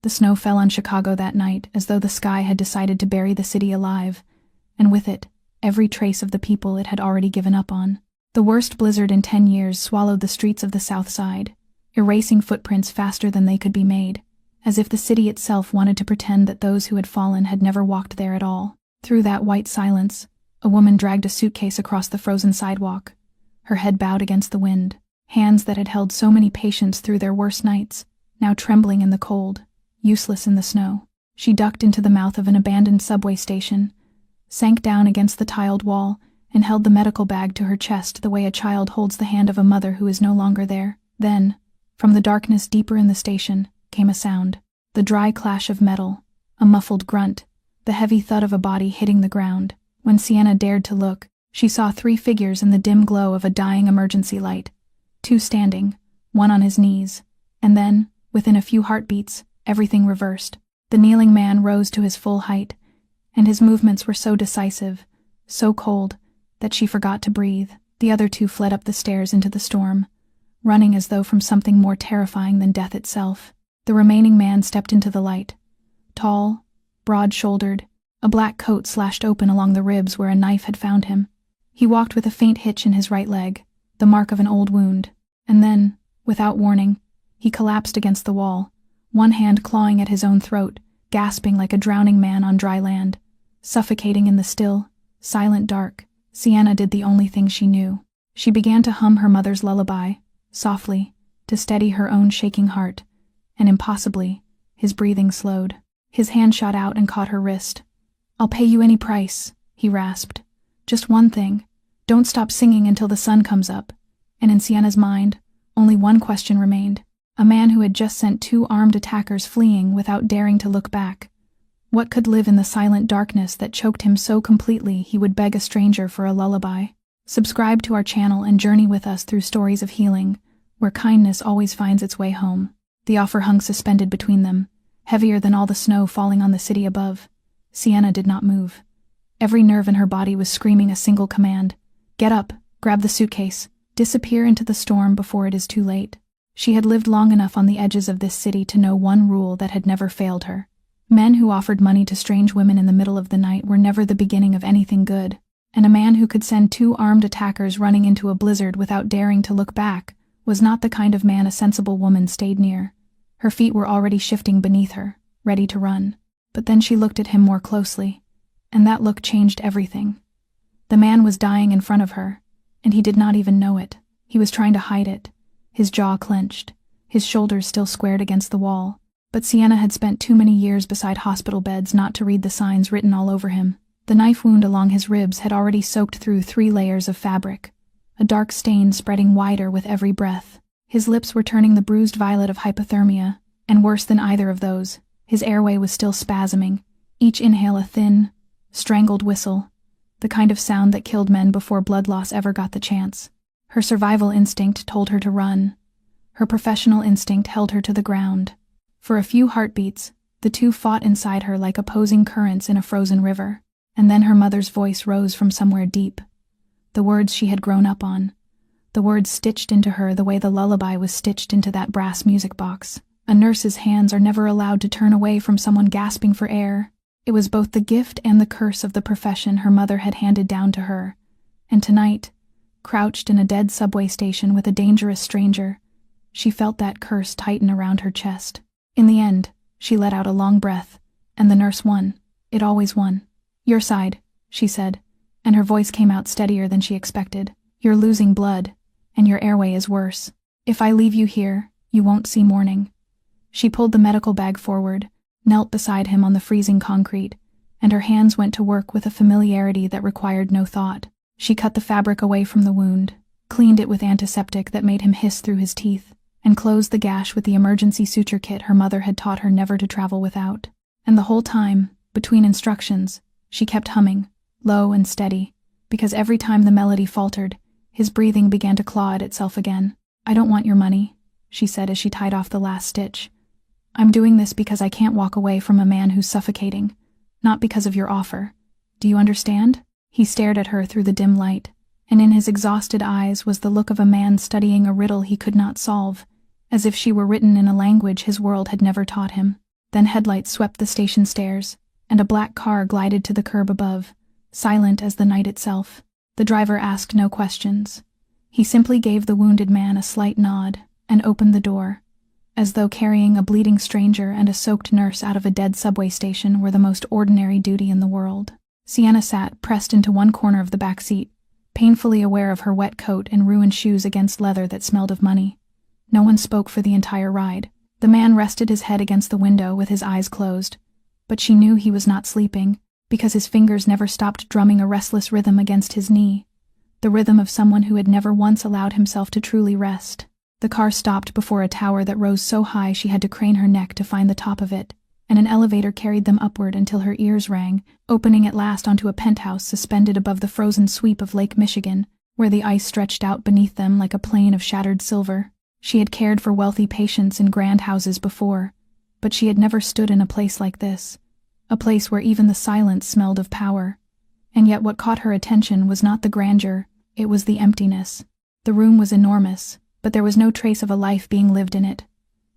The snow fell on Chicago that night as though the sky had decided to bury the city alive, and with it, every trace of the people it had already given up on. The worst blizzard in 10 years swallowed the streets of the South Side, erasing footprints faster than they could be made, as if the city itself wanted to pretend that those who had fallen had never walked there at all. Through that white silence, a woman dragged a suitcase across the frozen sidewalk, her head bowed against the wind, hands that had held so many patients through their worst nights, now trembling in the cold, useless in the snow. She ducked into the mouth of an abandoned subway station, sank down against the tiled wall, and held the medical bag to her chest the way a child holds the hand of a mother who is no longer there. Then, from the darkness deeper in the station, came a sound. The dry clash of metal, a muffled grunt, the heavy thud of a body hitting the ground. When Sienna dared to look, she saw 3 figures in the dim glow of a dying emergency light. 2 standing, one on his knees, and then, within a few heartbeats, everything reversed. The kneeling man rose to his full height, and his movements were so decisive, so cold, that she forgot to breathe. The other 2 fled up the stairs into the storm, running as though from something more terrifying than death itself. The remaining man stepped into the light. Tall, broad-shouldered, a black coat slashed open along the ribs where a knife had found him. He walked with a faint hitch in his right leg, the mark of an old wound, and then, without warning, he collapsed against the wall, one hand clawing at his own throat, gasping like a drowning man on dry land. Suffocating in the still, silent dark, Sienna did the only thing she knew. She began to hum her mother's lullaby, softly, to steady her own shaking heart, and impossibly, his breathing slowed. His hand shot out and caught her wrist. "I'll pay you any price," he rasped. "Just one thing. Don't stop singing until the sun comes up." And in Sienna's mind, only one question remained. A man who had just sent 2 armed attackers fleeing without daring to look back. What could live in the silent darkness that choked him so completely he would beg a stranger for a lullaby? Subscribe to our channel and journey with us through stories of healing, where kindness always finds its way home. The offer hung suspended between them, heavier than all the snow falling on the city above. Sienna did not move. Every nerve in her body was screaming a single command. Get up, grab the suitcase, disappear into the storm before it is too late. She had lived long enough on the edges of this city to know one rule that had never failed her. Men who offered money to strange women in the middle of the night were never the beginning of anything good, and a man who could send 2 armed attackers running into a blizzard without daring to look back was not the kind of man a sensible woman stayed near. Her feet were already shifting beneath her, ready to run. But then she looked at him more closely, and that look changed everything. The man was dying in front of her, and he did not even know it. He was trying to hide it, his jaw clenched, his shoulders still squared against the wall. But Sienna had spent too many years beside hospital beds not to read the signs written all over him. The knife wound along his ribs had already soaked through 3 layers of fabric, a dark stain spreading wider with every breath. His lips were turning the bruised violet of hypothermia, and worse than either of those, his airway was still spasming, each inhale a thin, strangled whistle, the kind of sound that killed men before blood loss ever got the chance. Her survival instinct told her to run. Her professional instinct held her to the ground. For a few heartbeats, the 2 fought inside her like opposing currents in a frozen river, and then her mother's voice rose from somewhere deep. The words she had grown up on. The words stitched into her the way the lullaby was stitched into that brass music box. A nurse's hands are never allowed to turn away from someone gasping for air. It was both the gift and the curse of the profession her mother had handed down to her, and tonight, crouched in a dead subway station with a dangerous stranger, she felt that curse tighten around her chest. In the end, she let out a long breath, and the nurse won. It always won. "Your side," she said, and her voice came out steadier than she expected. "You're losing blood, and your airway is worse. If I leave you here, you won't see morning." She pulled the medical bag forward, knelt beside him on the freezing concrete, and her hands went to work with a familiarity that required no thought. She cut the fabric away from the wound, cleaned it with antiseptic that made him hiss through his teeth, and closed the gash with the emergency suture kit her mother had taught her never to travel without. And the whole time, between instructions, she kept humming, low and steady, because every time the melody faltered, his breathing began to claw at itself again. "I don't want your money," she said as she tied off the last stitch. "I'm doing this because I can't walk away from a man who's suffocating, not because of your offer. Do you understand?" He stared at her through the dim light, and in his exhausted eyes was the look of a man studying a riddle he could not solve, as if she were written in a language his world had never taught him. Then headlights swept the station stairs, and a black car glided to the curb above, silent as the night itself. The driver asked no questions. He simply gave the wounded man a slight nod and opened the door, as though carrying a bleeding stranger and a soaked nurse out of a dead subway station were the most ordinary duty in the world. Sienna sat pressed into one corner of the back seat, painfully aware of her wet coat and ruined shoes against leather that smelled of money. No one spoke for the entire ride. The man rested his head against the window with his eyes closed, but she knew he was not sleeping, because his fingers never stopped drumming a restless rhythm against his knee, the rhythm of someone who had never once allowed himself to truly rest. The car stopped before a tower that rose so high she had to crane her neck to find the top of it, and an elevator carried them upward until her ears rang, opening at last onto a penthouse suspended above the frozen sweep of Lake Michigan, where the ice stretched out beneath them like a plain of shattered silver. She had cared for wealthy patients in grand houses before, but she had never stood in a place like this, a place where even the silence smelled of power. And yet what caught her attention was not the grandeur, it was the emptiness. The room was enormous, but there was no trace of a life being lived in it.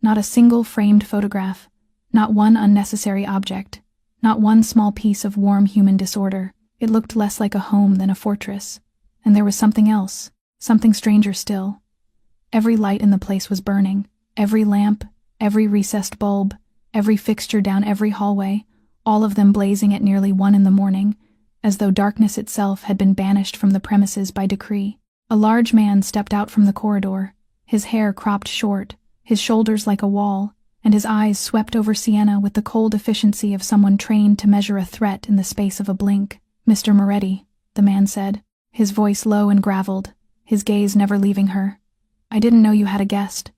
Not a single framed photograph, not one unnecessary object, not one small piece of warm human disorder. It looked less like a home than a fortress. And there was something else, something stranger still. Every light in the place was burning, every lamp, every recessed bulb, every fixture down every hallway, all of them blazing at nearly 1 a.m, as though darkness itself had been banished from the premises by decree. A large man stepped out from the corridor, his hair cropped short, his shoulders like a wall, and his eyes swept over Sienna with the cold efficiency of someone trained to measure a threat in the space of a blink. "Mr. Moretti," the man said, his voice low and graveled, his gaze never leaving her. "I didn't know you had a guest."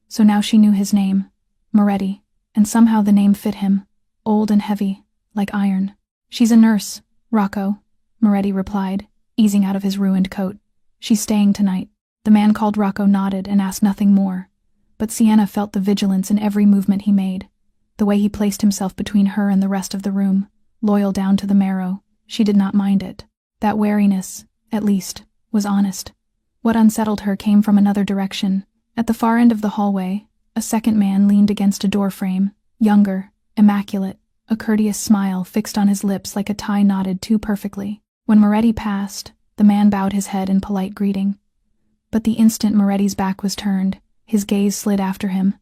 So now she knew his name, Moretti, and somehow the name fit him, old and heavy, like iron. "She's a nurse, Rocco," Moretti replied, easing out of his ruined coat. "She's staying tonight." The man called Rocco nodded and asked nothing more, but Sienna felt the vigilance in every movement he made, the way he placed himself between her and the rest of the room, loyal down to the marrow. She did not mind it. That wariness, at least, was honest. What unsettled her came from another direction. At the far end of the hallway, a second man leaned against a doorframe, younger, immaculate, a courteous smile fixed on his lips like a tie knotted too perfectly. When Moretti passed, the man bowed his head in polite greeting. But the instant Moretti's back was turned, his gaze slid after him,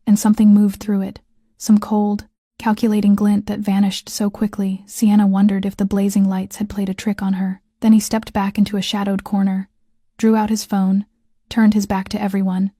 and something moved through it, some cold, calculating glint that vanished so quickly Sienna wondered if the blazing lights had played a trick on her. Then he stepped back into a shadowed corner, drew out his phone, turned his back to everyone,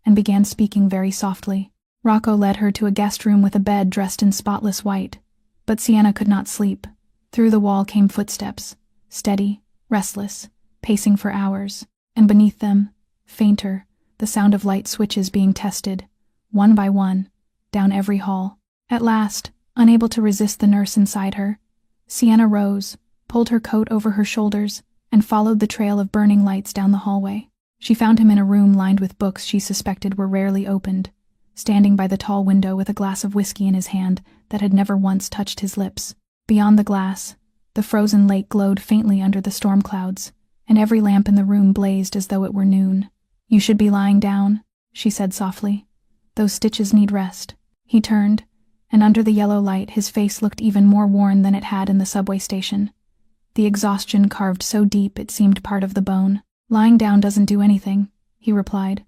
and began speaking very softly. Rocco led her to a guest room with a bed dressed in spotless white, but Sienna could not sleep. Through the wall came footsteps, steady, restless, pacing for hours, and beneath them, fainter, the sound of light switches being tested, one by one, down every hall. At last, unable to resist the nurse inside her, Sienna rose, pulled her coat over her shoulders, and followed the trail of burning lights down the hallway. She found him in a room lined with books she suspected were rarely opened, standing by the tall window with a glass of whiskey in his hand that had never once touched his lips. Beyond the glass, the frozen lake glowed faintly under the storm clouds, and every lamp in the room blazed as though it were noon. "You should be lying down," she said softly. "Those stitches need rest." He turned, and under the yellow light his face looked even more worn than it had in the subway station. The exhaustion carved so deep it seemed part of the bone. "Lying down doesn't do anything," he replied,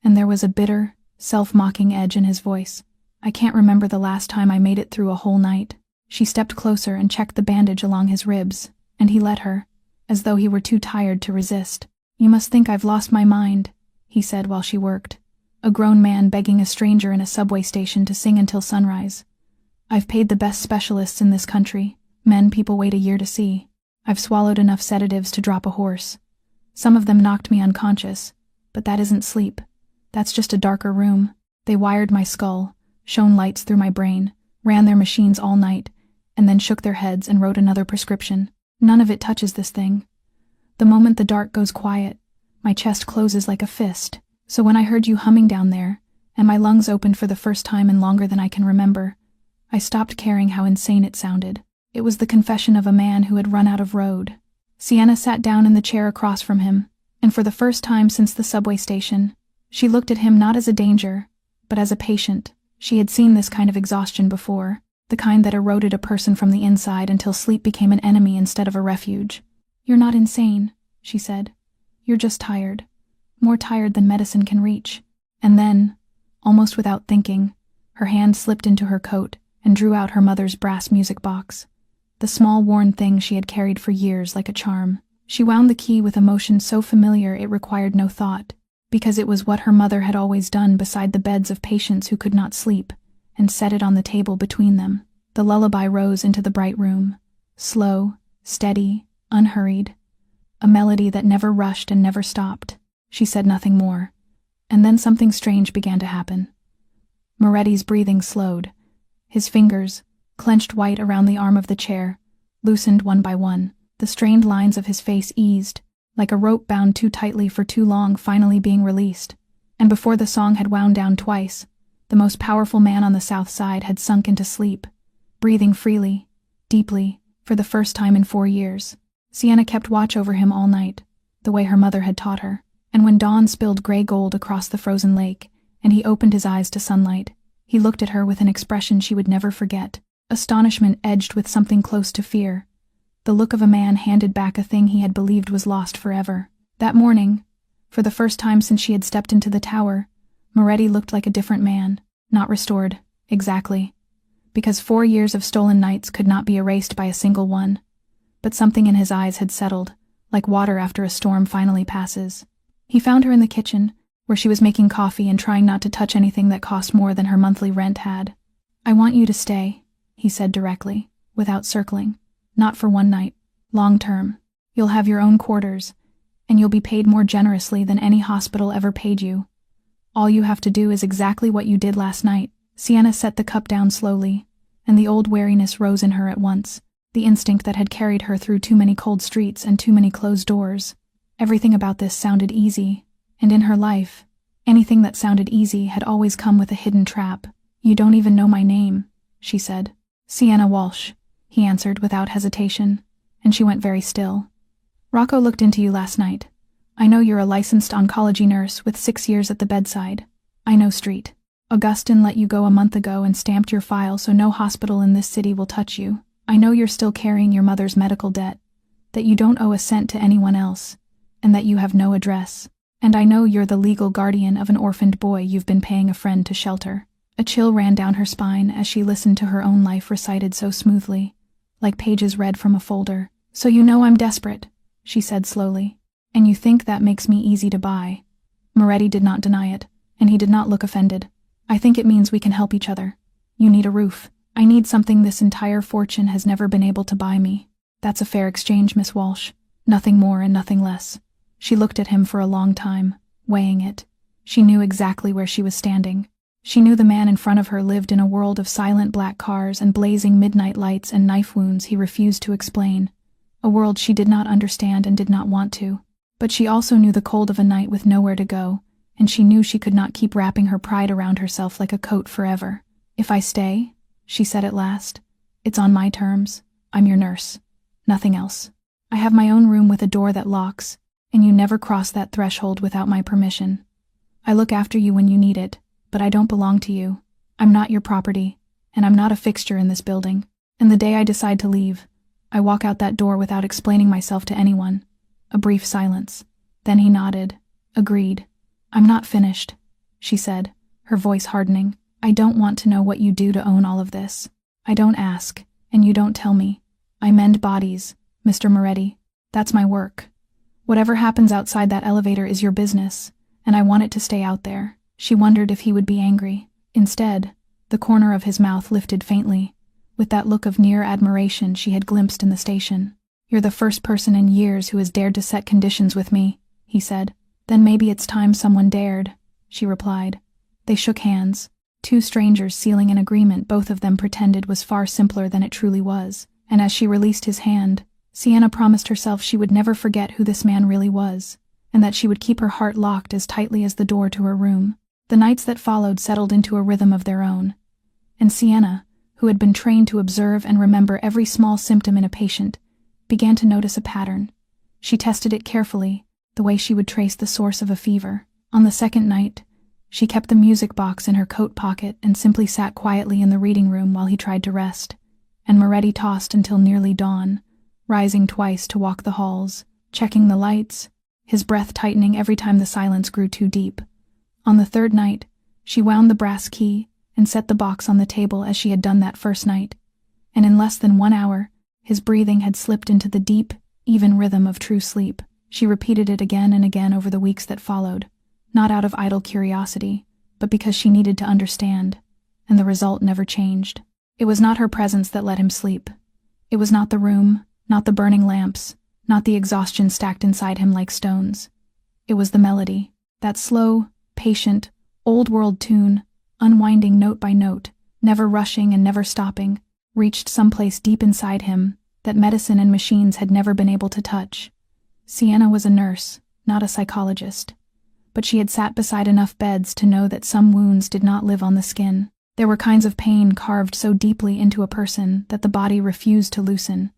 and there was a bitter, self-mocking edge in his voice. "I can't remember the last time I made it through a whole night." She stepped closer and checked the bandage along his ribs, and he let her, as though he were too tired to resist. "You must think I've lost my mind," he said while she worked. A grown man begging a stranger in a subway station to sing until sunrise. "I've paid the best specialists in this country, men people wait a year to see. I've swallowed enough sedatives to drop a horse. Some of them knocked me unconscious, but that isn't sleep. That's just a darker room. They wired my skull, shone lights through my brain, ran their machines all night, and then shook their heads and wrote another prescription. None of it touches this thing. The moment the dark goes quiet, my chest closes like a fist. So when I heard you humming down there, and my lungs opened for the first time in longer than I can remember, I stopped caring how insane it sounded. It was the confession of a man who had run out of road." Sienna sat down in the chair across from him, and for the first time since the subway station, she looked at him not as a danger, but as a patient, She had seen this kind of exhaustion before, the kind that eroded a person from the inside until sleep became an enemy instead of a refuge. "You're not insane," she said. "You're just tired. More tired than medicine can reach." And then, almost without thinking, her hand slipped into her coat and drew out her mother's brass music box. The small worn thing she had carried for years like a charm. She wound the key with a motion so familiar it required no thought, because it was what her mother had always done beside the beds of patients who could not sleep, and set it on the table between them. The lullaby rose into the bright room, slow, steady, unhurried, a melody that never rushed and never stopped. She said nothing more, and then something strange began to happen. Moretti's breathing slowed. His fingers, clenched white around the arm of the chair, loosened one by one. The strained lines of his face eased, like a rope bound too tightly for too long finally being released. And before the song had wound down twice, the most powerful man on the south side had sunk into sleep, breathing freely, deeply, for the first time in 4 years. Sienna kept watch over him all night, the way her mother had taught her, and when dawn spilled gray gold across the frozen lake, and he opened his eyes to sunlight, he looked at her with an expression she would never forget, astonishment edged with something close to fear. The look of a man handed back a thing he had believed was lost forever. That morning, for the first time since she had stepped into the tower, Moretti looked like a different man, not restored, exactly, because 4 years of stolen nights could not be erased by a single one. But something in his eyes had settled, like water after a storm finally passes. He found her in the kitchen, where she was making coffee and trying not to touch anything that cost more than her monthly rent had. "I want you to stay," he said directly, without circling. "Not for one night, long term. You'll have your own quarters, and you'll be paid more generously than any hospital ever paid you. All you have to do is exactly what you did last night." Sienna set the cup down slowly, and the old wariness rose in her at once, the instinct that had carried her through too many cold streets and too many closed doors. Everything about this sounded easy, and in her life, anything that sounded easy had always come with a hidden trap. "You don't even know my name," she said. "Sienna Walsh," he answered without hesitation, and she went very still. "Rocco looked into you last night. I know you're a licensed oncology nurse with 6 years at the bedside. I know Street. Augustin let you go a month ago and stamped your file so no hospital in this city will touch you. I know you're still carrying your mother's medical debt, that you don't owe a cent to anyone else, and that you have no address. And I know you're the legal guardian of an orphaned boy you've been paying a friend to shelter." A chill ran down her spine as she listened to her own life recited so smoothly, like pages read from a folder. "So you know I'm desperate," she said slowly. "And you think that makes me easy to buy." Moretti did not deny it, and he did not look offended. "I think it means we can help each other. You need a roof. I need something this entire fortune has never been able to buy me. That's a fair exchange, Miss Walsh. Nothing more and nothing less." She looked at him for a long time, weighing it. She knew exactly where she was standing. She knew the man in front of her lived in a world of silent black cars and blazing midnight lights and knife wounds he refused to explain. A world she did not understand and did not want to. But she also knew the cold of a night with nowhere to go, and she knew she could not keep wrapping her pride around herself like a coat forever. "If I stay," she said at last, "it's on my terms. I'm your nurse. Nothing else. I have my own room with a door that locks, and you never cross that threshold without my permission. I look after you when you need it, but I don't belong to you. I'm not your property, and I'm not a fixture in this building. And the day I decide to leave, I walk out that door without explaining myself to anyone." A brief silence. Then he nodded. "Agreed." "I'm not finished," she said, her voice hardening. "I don't want to know what you do to own all of this. I don't ask, and you don't tell me. I mend bodies, Mr. Moretti. That's my work. Whatever happens outside that elevator is your business, and I want it to stay out there." She wondered if he would be angry. Instead, the corner of his mouth lifted faintly, with that look of near admiration she had glimpsed in the station. "You're the first person in years who has dared to set conditions with me," he said. "Then maybe it's time someone dared," she replied. They shook hands, 2 strangers sealing an agreement both of them pretended was far simpler than it truly was, and as she released his hand, Sienna promised herself she would never forget who this man really was, and that she would keep her heart locked as tightly as the door to her room. The nights that followed settled into a rhythm of their own, and Sienna, who had been trained to observe and remember every small symptom in a patient, began to notice a pattern. She tested it carefully, the way she would trace the source of a fever. On the second night, She kept the music box in her coat pocket and simply sat quietly in the reading room while he tried to rest, and Moretti tossed until nearly dawn, rising twice to walk the halls, checking the lights, his breath tightening every time the silence grew too deep. On the third night, she wound the brass key and set the box on the table as she had done that first night, and in less than 1 hour, his breathing had slipped into the deep, even rhythm of true sleep. She repeated it again and again over the weeks that followed, not out of idle curiosity, but because she needed to understand, and the result never changed. It was not her presence that let him sleep. It was not the room, not the burning lamps, not the exhaustion stacked inside him like stones. It was the melody, that slow, patient, old-world tune, unwinding note by note, never rushing and never stopping, reached someplace deep inside him that medicine and machines had never been able to touch. Sienna was a nurse, not a psychologist, but she had sat beside enough beds to know that some wounds did not live on the skin. There were kinds of pain carved so deeply into a person that the body refused to loosen,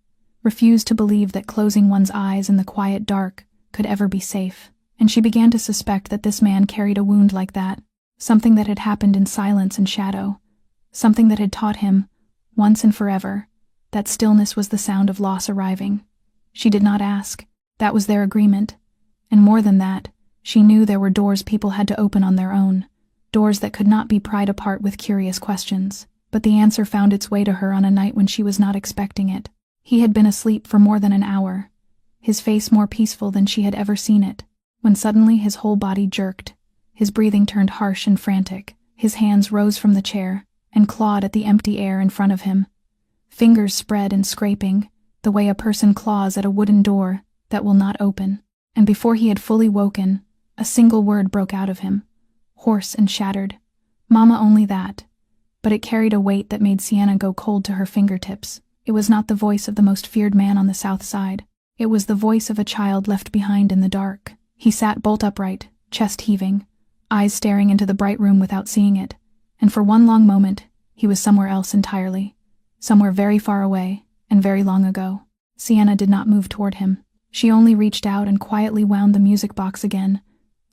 refused to believe that closing one's eyes in the quiet dark could ever be safe. And she began to suspect that this man carried a wound like that, something that had happened in silence and shadow, something that had taught him, once and forever, that stillness was the sound of loss arriving. She did not ask. That was their agreement. And more than that, she knew there were doors people had to open on their own, doors that could not be pried apart with curious questions. But the answer found its way to her on a night when she was not expecting it. He had been asleep for more than an hour, his face more peaceful than she had ever seen it, when suddenly his whole body jerked, his breathing turned harsh and frantic, his hands rose from the chair and clawed at the empty air in front of him, fingers spread and scraping, the way a person claws at a wooden door that will not open. And before he had fully woken, a single word broke out of him, hoarse and shattered. Mama, only that. But it carried a weight that made Sienna go cold to her fingertips. It was not the voice of the most feared man on the South Side. It was the voice of a child left behind in the dark. He sat bolt upright, chest heaving, eyes staring into the bright room without seeing it, and for one long moment, he was somewhere else entirely, somewhere very far away and very long ago. Sienna did not move toward him. She only reached out and quietly wound the music box again,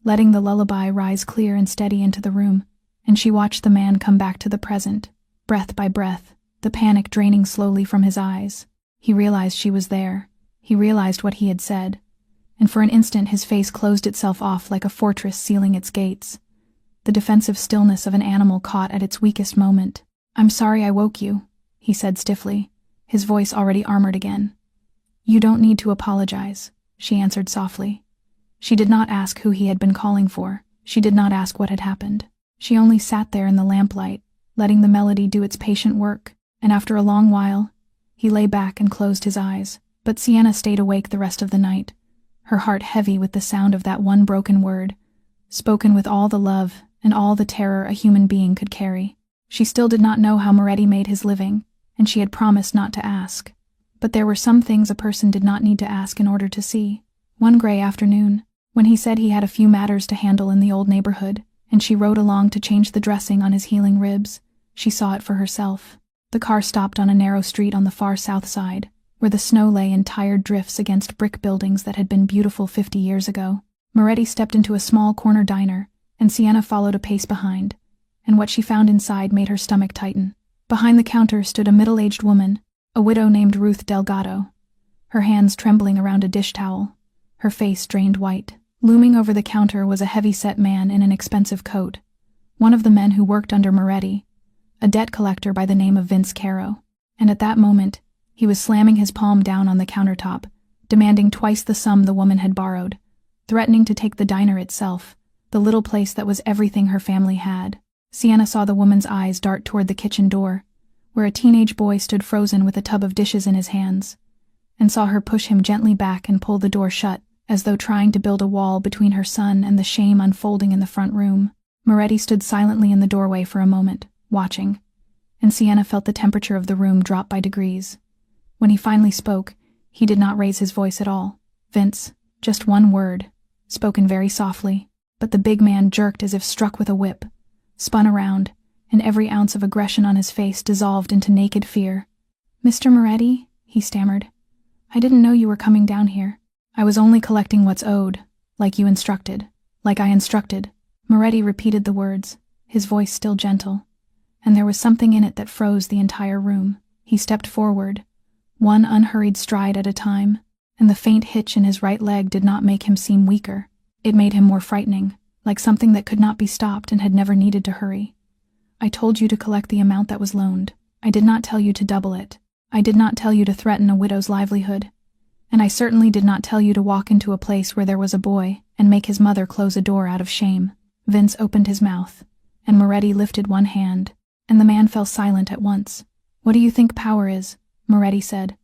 letting the lullaby rise clear and steady into the room, and she watched the man come back to the present, breath by breath, the panic draining slowly from his eyes. He realized she was there. He realized what he had said, and for an instant his face closed itself off like a fortress sealing its gates, the defensive stillness of an animal caught at its weakest moment. "I'm sorry I woke you," he said stiffly, his voice already armored again. "You don't need to apologize," she answered softly. She did not ask who he had been calling for. She did not ask what had happened. She only sat there in the lamplight, letting the melody do its patient work, and after a long while, he lay back and closed his eyes. But Sienna stayed awake the rest of the night, her heart heavy with the sound of that one broken word, spoken with all the love and all the terror a human being could carry. She still did not know how Moretti made his living, and she had promised not to ask. But there were some things a person did not need to ask in order to see. One gray afternoon, when he said he had a few matters to handle in the old neighborhood, and she rode along to change the dressing on his healing ribs, she saw it for herself. The car stopped on a narrow street on the far south side, where the snow lay in tired drifts against brick buildings that had been beautiful 50 years ago. Moretti stepped into a small corner diner, and Sienna followed a pace behind, and what she found inside made her stomach tighten. Behind the counter stood a middle-aged woman, a widow named Ruth Delgado, her hands trembling around a dish towel, her face drained white. Looming over the counter was a heavy-set man in an expensive coat, one of the men who worked under Moretti, a debt collector by the name of Vince Caro. And at that moment, he was slamming his palm down on the countertop, demanding twice the sum the woman had borrowed, threatening to take the diner itself, the little place that was everything her family had. Sienna saw the woman's eyes dart toward the kitchen door, where a teenage boy stood frozen with a tub of dishes in his hands, and saw her push him gently back and pull the door shut, as though trying to build a wall between her son and the shame unfolding in the front room. Moretti stood silently in the doorway for a moment, watching, and Sienna felt the temperature of the room drop by degrees. When he finally spoke, he did not raise his voice at all. "Vince," just one word, spoken very softly, but the big man jerked as if struck with a whip, spun around, and every ounce of aggression on his face dissolved into naked fear. "Mr. Moretti," he stammered, "I didn't know you were coming down here. I was only collecting what's owed, like you instructed." "Like I instructed," Moretti repeated the words, his voice still gentle, and there was something in it that froze the entire room. He stepped forward, one unhurried stride at a time, and the faint hitch in his right leg did not make him seem weaker. It made him more frightening, like something that could not be stopped and had never needed to hurry. I told you to collect the amount that was loaned. I did not tell you to double it. I did not tell you to threaten a widow's livelihood. And I certainly did not tell you to walk into a place where there was a boy and make his mother close a door out of shame. Vince opened his mouth, and Moretti lifted one hand, and the man fell silent at once. What do you think power is? Moretti said.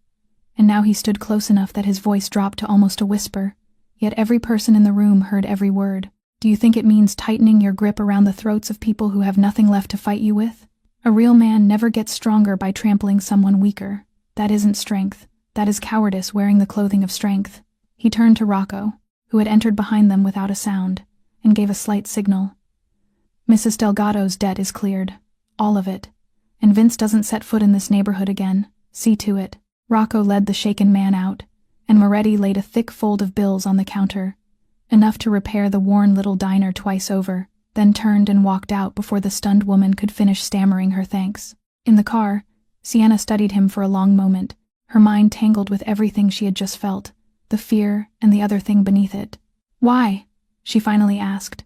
And now he stood close enough that his voice dropped to almost a whisper, yet every person in the room heard every word. Do you think it means tightening your grip around the throats of people who have nothing left to fight you with? A real man never gets stronger by trampling someone weaker. That isn't strength. That is cowardice wearing the clothing of strength. He turned to Rocco, who had entered behind them without a sound, and gave a slight signal. Mrs. Delgado's debt is cleared. All of it. And Vince doesn't set foot in this neighborhood again. See to it. Rocco led the shaken man out, and Moretti laid a thick fold of bills on the counter, enough to repair the worn little diner twice over, then turned and walked out before the stunned woman could finish stammering her thanks. In the car, Sienna studied him for a long moment, her mind tangled with everything she had just felt, the fear and the other thing beneath it. Why? She finally asked.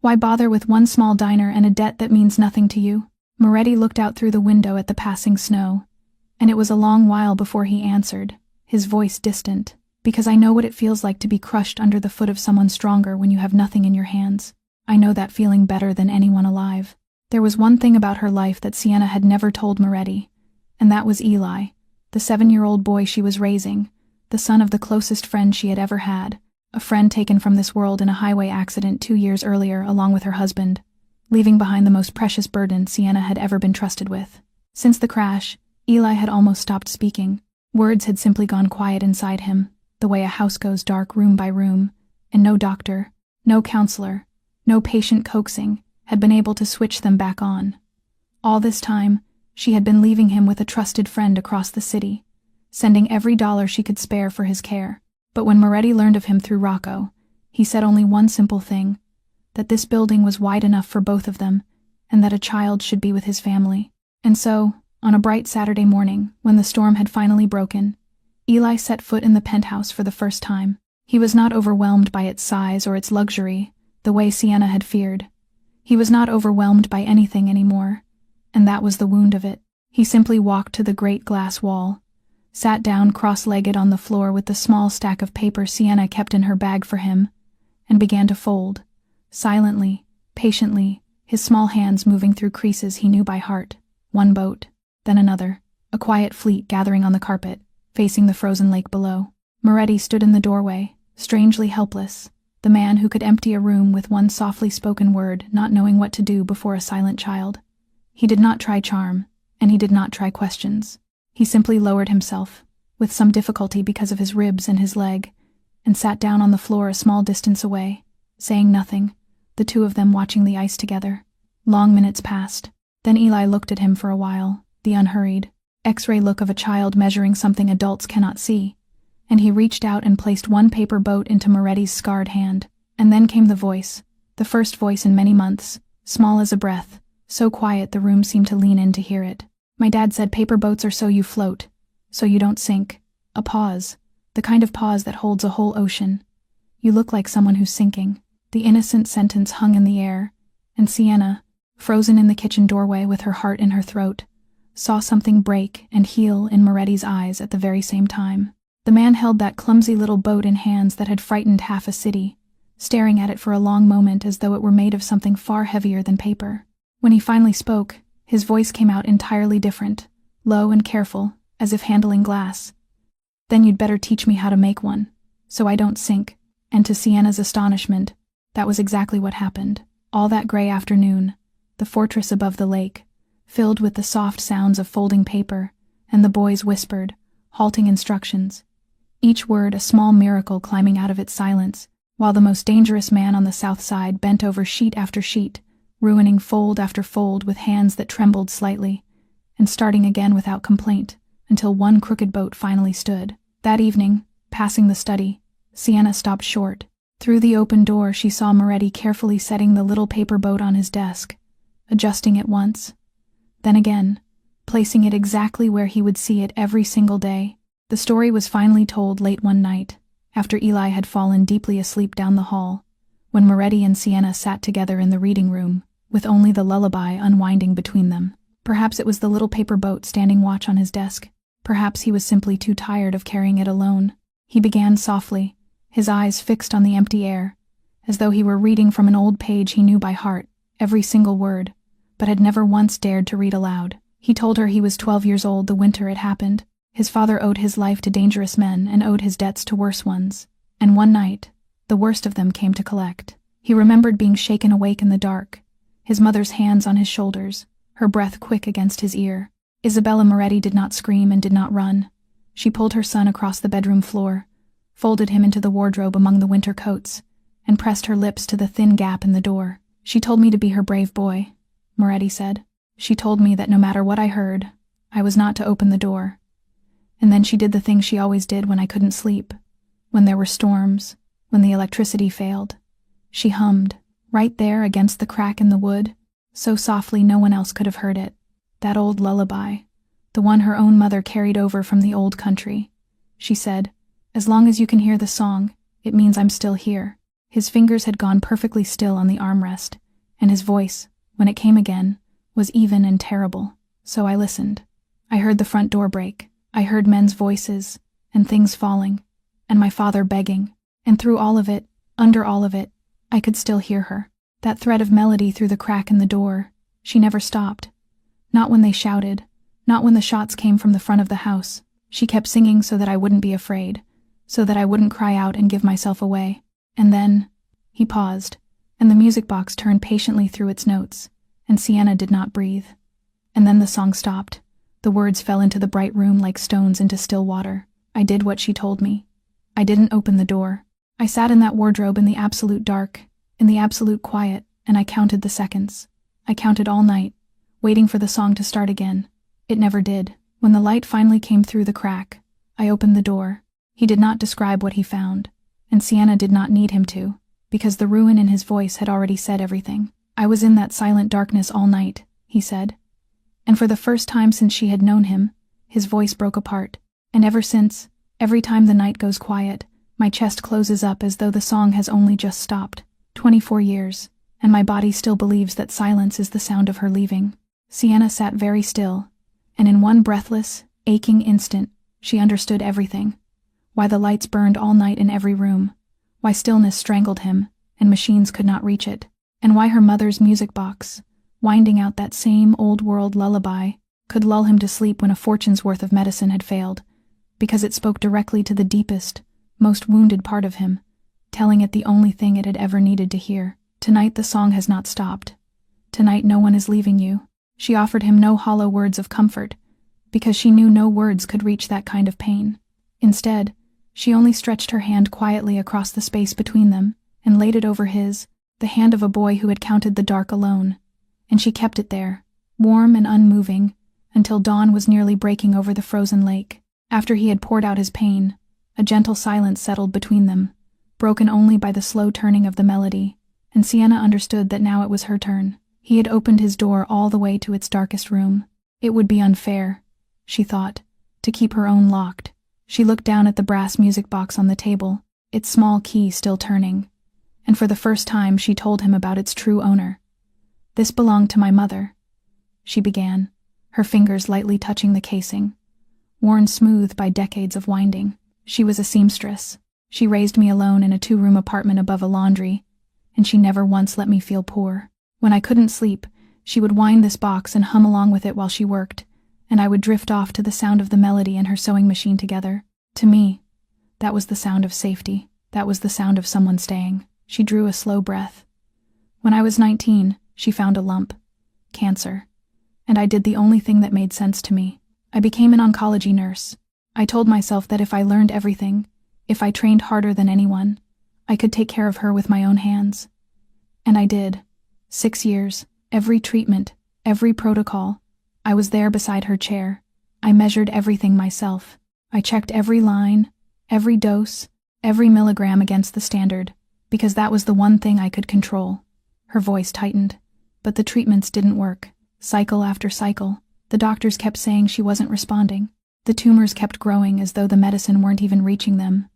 Why bother with one small diner and a debt that means nothing to you? Moretti looked out through the window at the passing snow, and it was a long while before he answered, his voice distant. Because I know what it feels like to be crushed under the foot of someone stronger when you have nothing in your hands. I know that feeling better than anyone alive. There was one thing about her life that Sienna had never told Moretti, and that was Eli, the 7-year-old boy she was raising, the son of the closest friend she had ever had, a friend taken from this world in a highway accident 2 years earlier along with her husband, leaving behind the most precious burden Sienna had ever been trusted with. Since the crash, Eli had almost stopped speaking. Words had simply gone quiet inside him, the way a house goes dark room by room, and no doctor, no counselor, no patient coaxing had been able to switch them back on. All this time, she had been leaving him with a trusted friend across the city, sending every dollar she could spare for his care. But when Moretti learned of him through Rocco, he said only one simple thing, that this building was wide enough for both of them, and that a child should be with his family. And so, on a bright Saturday morning, when the storm had finally broken, Eli set foot in the penthouse for the first time. He was not overwhelmed by its size or its luxury, the way Sienna had feared. He was not overwhelmed by anything anymore, and that was the wound of it. He simply walked to the great glass wall, sat down cross-legged on the floor with the small stack of paper Sienna kept in her bag for him, and began to fold, silently, patiently, his small hands moving through creases he knew by heart. One boat, then another, a quiet fleet gathering on the carpet, facing the frozen lake below. Moretti stood in the doorway, strangely helpless, the man who could empty a room with one softly spoken word, not knowing what to do before a silent child. He did not try charm, and he did not try questions. He simply lowered himself, with some difficulty because of his ribs and his leg, and sat down on the floor a small distance away, saying nothing, the two of them watching the ice together. Long minutes passed. Then Eli looked at him for a while, the unhurried, X-ray look of a child measuring something adults cannot see, and he reached out and placed one paper boat into Moretti's scarred hand. And then came the voice, the first voice in many months, small as a breath, so quiet the room seemed to lean in to hear it. My dad said paper boats are so you float, so you don't sink. A pause, the kind of pause that holds a whole ocean. You look like someone who's sinking. The innocent sentence hung in the air, and Sienna, frozen in the kitchen doorway with her heart in her throat, saw something break and heal in Moretti's eyes at the very same time. The man held that clumsy little boat in hands that had frightened half a city, staring at it for a long moment as though it were made of something far heavier than paper. When he finally spoke, his voice came out entirely different, low and careful, as if handling glass. Then you'd better teach me how to make one, so I don't sink. And to Sienna's astonishment, that was exactly what happened. All that gray afternoon, the fortress above the lake, filled with the soft sounds of folding paper, and the boys whispered, halting instructions, each word a small miracle climbing out of its silence, while the most dangerous man on the south side bent over sheet after sheet, ruining fold after fold with hands that trembled slightly, and starting again without complaint, until one crooked boat finally stood. That evening, passing the study, Sienna stopped short, Through the open door she saw Moretti carefully setting the little paper boat on his desk, adjusting it once, then again, placing it exactly where he would see it every single day. The story was finally told late one night, after Eli had fallen deeply asleep down the hall, when Moretti and Sienna sat together in the reading room, with only the lullaby unwinding between them. Perhaps it was the little paper boat standing watch on his desk. Perhaps he was simply too tired of carrying it alone. He began softly, his eyes fixed on the empty air, as though he were reading from an old page he knew by heart, every single word, but had never once dared to read aloud. He told her he was 12 years old the winter it happened. His father owed his life to dangerous men and owed his debts to worse ones. And one night, the worst of them came to collect. He remembered being shaken awake in the dark, his mother's hands on his shoulders, her breath quick against his ear. Isabella Moretti did not scream and did not run. She pulled her son across the bedroom floor, folded him into the wardrobe among the winter coats, and pressed her lips to the thin gap in the door. "She told me to be her brave boy," Moretti said. "She told me that no matter what I heard, I was not to open the door. And then she did the thing she always did when I couldn't sleep, when there were storms, when the electricity failed. She hummed, right there against the crack in the wood, so softly no one else could have heard it. That old lullaby, the one her own mother carried over from the old country. She said, 'As long as you can hear the song, it means I'm still here.'" His fingers had gone perfectly still on the armrest, and his voice, when it came again, was even and terrible. So I listened. I heard the front door break. I heard men's voices, and things falling, and my father begging. And through all of it, under all of it, I could still hear her. That thread of melody through the crack in the door. She never stopped. Not when they shouted, not when the shots came from the front of the house. She kept singing so that I wouldn't be afraid, so that I wouldn't cry out and give myself away. And then, he paused, and the music box turned patiently through its notes, and Sienna did not breathe. And then the song stopped. The words fell into the bright room like stones into still water. I did what she told me. I didn't open the door. I sat in that wardrobe in the absolute dark, in the absolute quiet, and I counted the seconds. I counted all night, waiting for the song to start again. It never did. When the light finally came through the crack, I opened the door. He did not describe what he found, and Sienna did not need him to, because the ruin in his voice had already said everything. "I was in that silent darkness all night," he said. And for the first time since she had known him, his voice broke apart. "And ever since, every time the night goes quiet, my chest closes up as though the song has only just stopped. 24 years, and my body still believes that silence is the sound of her leaving." Sienna sat very still, and in one breathless, aching instant, she understood everything. Why the lights burned all night in every room, why stillness strangled him, and machines could not reach it, and why her mother's music box, winding out that same old-world lullaby, could lull him to sleep when a fortune's worth of medicine had failed, because it spoke directly to the deepest, most wounded part of him, telling it the only thing it had ever needed to hear. "Tonight the song has not stopped. Tonight no one is leaving you." She offered him no hollow words of comfort, because she knew no words could reach that kind of pain. Instead, she only stretched her hand quietly across the space between them, and laid it over his, the hand of a boy who had counted the dark alone. And she kept it there, warm and unmoving, until dawn was nearly breaking over the frozen lake. After he had poured out his pain, a gentle silence settled between them, broken only by the slow turning of the melody, and Sienna understood that now it was her turn. He had opened his door all the way to its darkest room. It would be unfair, she thought, to keep her own locked. She looked down at the brass music box on the table, its small key still turning, and for the first time she told him about its true owner. "This belonged to my mother," she began, her fingers lightly touching the casing, worn smooth by decades of winding. "She was a seamstress. She raised me alone in a 2-room apartment above a laundry, and she never once let me feel poor. When I couldn't sleep, she would wind this box and hum along with it while she worked, and I would drift off to the sound of the melody and her sewing machine together. To me, that was the sound of safety. That was the sound of someone staying." She drew a slow breath. "When I was 19, she found a lump. Cancer. And I did the only thing that made sense to me. I became an oncology nurse. I told myself that if I learned everything, if I trained harder than anyone, I could take care of her with my own hands. And I did. 6 years, every treatment, every protocol. I was there beside her chair. I measured everything myself. I checked every line, every dose, every milligram against the standard, because that was the one thing I could control. Her voice tightened. But the treatments didn't work. Cycle after cycle. The doctors kept saying she wasn't responding. The tumors kept growing as though the medicine weren't even reaching them.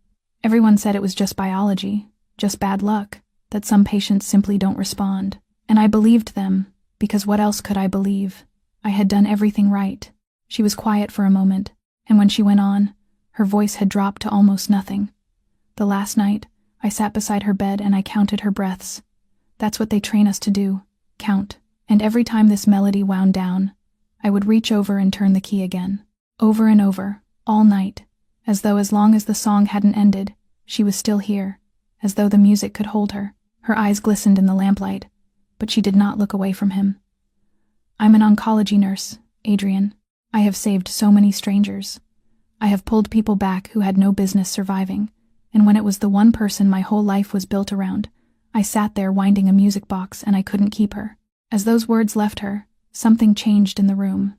Everyone said it was just biology, just bad luck, that some patients simply don't respond. And I believed them, because what else could I believe? I had done everything right. She was quiet for a moment, and when she went on, her voice had dropped to almost nothing. The last night, I sat beside her bed and I counted her breaths. That's what they train us to do, count. And every time this melody wound down, I would reach over and turn the key again. Over and over, all night, as though as long as the song hadn't ended, she was still here, as though the music could hold her. Her eyes glistened in the lamplight, but she did not look away from him. I'm an oncology nurse, Adrian. I have saved so many strangers. I have pulled people back who had no business surviving, and when it was the one person my whole life was built around, I sat there winding a music box and I couldn't keep her. As those words left her, something changed in the room.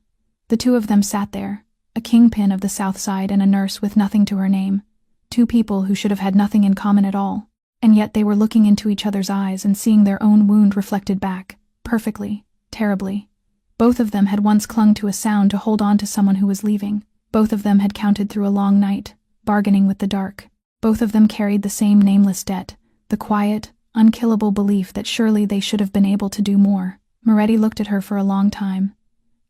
The two of them sat there, a kingpin of the South Side and a nurse with nothing to her name, two people who should have had nothing in common at all, and yet they were looking into each other's eyes and seeing their own wound reflected back, perfectly, terribly. Both of them had once clung to a sound to hold on to someone who was leaving. Both of them had counted through a long night, bargaining with the dark. Both of them carried the same nameless debt, the quiet, unkillable belief that surely they should have been able to do more. Moretti looked at her for a long time,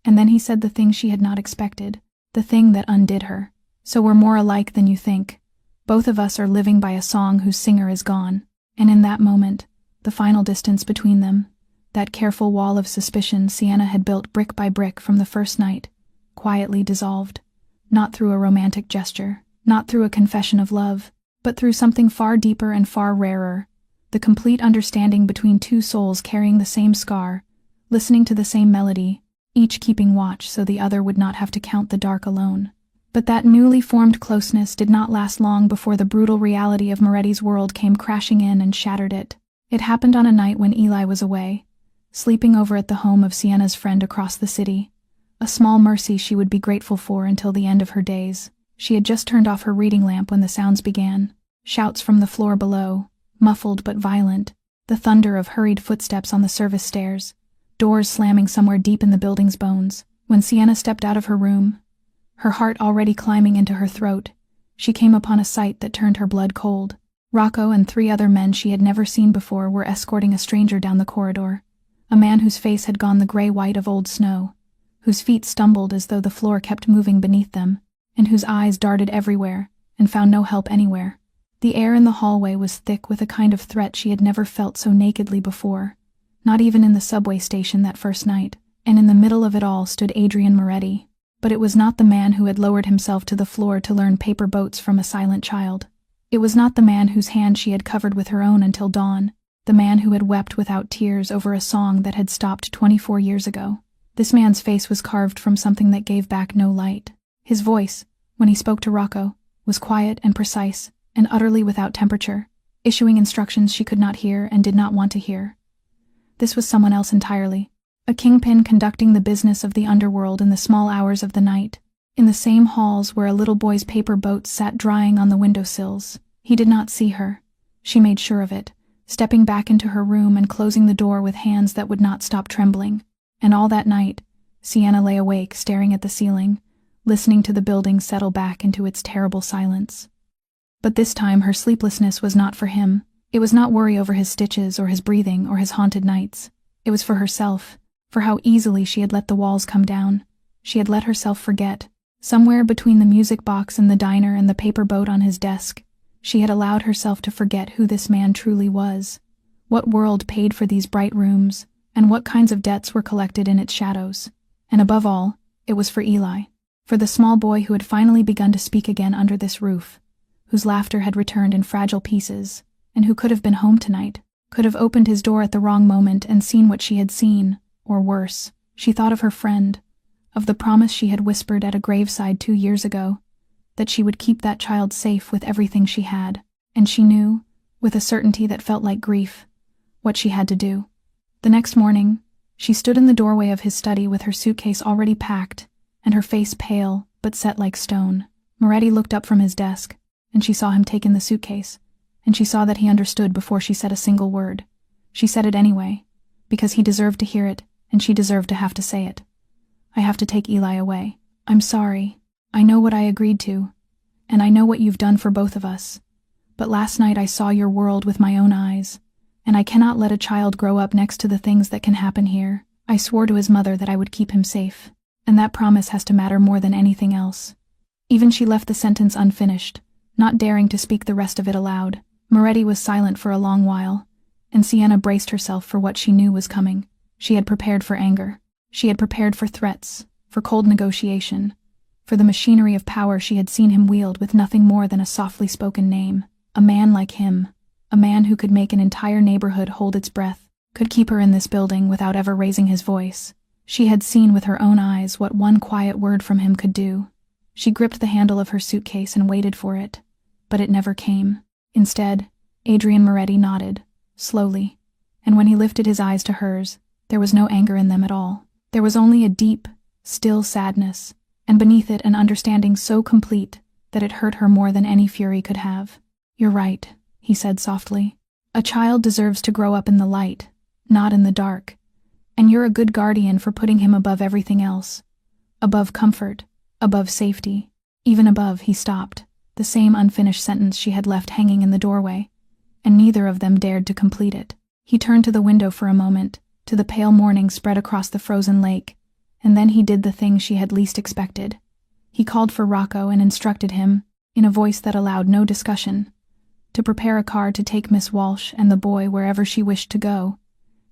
and then he said the thing she had not expected, the thing that undid her. So we're more alike than you think. Both of us are living by a song whose singer is gone. And in that moment, the final distance between them, that careful wall of suspicion Sienna had built brick by brick from the first night, quietly dissolved. Not through a romantic gesture, not through a confession of love, but through something far deeper and far rarer, the complete understanding between two souls carrying the same scar, listening to the same melody, each keeping watch so the other would not have to count the dark alone. But that newly formed closeness did not last long before the brutal reality of Moretti's world came crashing in and shattered it. It happened on a night when Eli was away, sleeping over at the home of Sienna's friend across the city, a small mercy she would be grateful for until the end of her days. She had just turned off her reading lamp when the sounds began, shouts from the floor below, muffled but violent, the thunder of hurried footsteps on the service stairs, doors slamming somewhere deep in the building's bones. When Sienna stepped out of her room, her heart already climbing into her throat, she came upon a sight that turned her blood cold. Rocco and 3 other men she had never seen before were escorting a stranger down the corridor, a man whose face had gone the gray-white of old snow, whose feet stumbled as though the floor kept moving beneath them, and whose eyes darted everywhere and found no help anywhere. The air in the hallway was thick with a kind of threat she had never felt so nakedly before, not even in the subway station that first night, and in the middle of it all stood Adrian Moretti. But it was not the man who had lowered himself to the floor to learn paper boats from a silent child. It was not the man whose hand she had covered with her own until dawn, the man who had wept without tears over a song that had stopped 24 years ago. This man's face was carved from something that gave back no light. His voice, when he spoke to Rocco, was quiet and precise, and utterly without temperature, issuing instructions she could not hear and did not want to hear. This was someone else entirely. A kingpin conducting the business of the underworld in the small hours of the night, in the same halls where a little boy's paper boats sat drying on the windowsills. He did not see her. She made sure of it, stepping back into her room and closing the door with hands that would not stop trembling. And all that night, Sienna lay awake, staring at the ceiling, listening to the building settle back into its terrible silence. But this time her sleeplessness was not for him. It was not worry over his stitches or his breathing or his haunted nights. It was for herself. For how easily she had let the walls come down. She had let herself forget. Somewhere between the music box in the diner and the paper boat on his desk, she had allowed herself to forget who this man truly was, what world paid for these bright rooms, and what kinds of debts were collected in its shadows. And above all, it was for Eli, for the small boy who had finally begun to speak again under this roof, whose laughter had returned in fragile pieces, and who could have been home tonight, could have opened his door at the wrong moment and seen what she had seen. Or worse, she thought of her friend, of the promise she had whispered at a graveside 2 years ago, that she would keep that child safe with everything she had, and she knew, with a certainty that felt like grief, what she had to do. The next morning, she stood in the doorway of his study with her suitcase already packed, and her face pale but set like stone. Moretti looked up from his desk, and she saw him take in the suitcase, and she saw that he understood before she said a single word. She said it anyway, because he deserved to hear it, and she deserved to have to say it. I have to take Eli away. I'm sorry. I know what I agreed to, and I know what you've done for both of us. But last night I saw your world with my own eyes, and I cannot let a child grow up next to the things that can happen here. I swore to his mother that I would keep him safe, and that promise has to matter more than anything else. Even she left the sentence unfinished, not daring to speak the rest of it aloud. Moretti was silent for a long while, and Sienna braced herself for what she knew was coming. She had prepared for anger. She had prepared for threats, for cold negotiation, for the machinery of power she had seen him wield with nothing more than a softly spoken name. A man like him, a man who could make an entire neighborhood hold its breath, could keep her in this building without ever raising his voice. She had seen with her own eyes what one quiet word from him could do. She gripped the handle of her suitcase and waited for it, but it never came. Instead, Adrian Moretti nodded, slowly, and when he lifted his eyes to hers, there was no anger in them at all. There was only a deep, still sadness, and beneath it an understanding so complete that it hurt her more than any fury could have. You're right, he said softly. A child deserves to grow up in the light, not in the dark, and you're a good guardian for putting him above everything else. Above comfort, above safety, even above. He stopped, the same unfinished sentence she had left hanging in the doorway, and neither of them dared to complete it. He turned to the window for a moment, to the pale morning spread across the frozen lake, and then he did the thing she had least expected. He called for Rocco and instructed him, in a voice that allowed no discussion, to prepare a car to take Miss Walsh and the boy wherever she wished to go,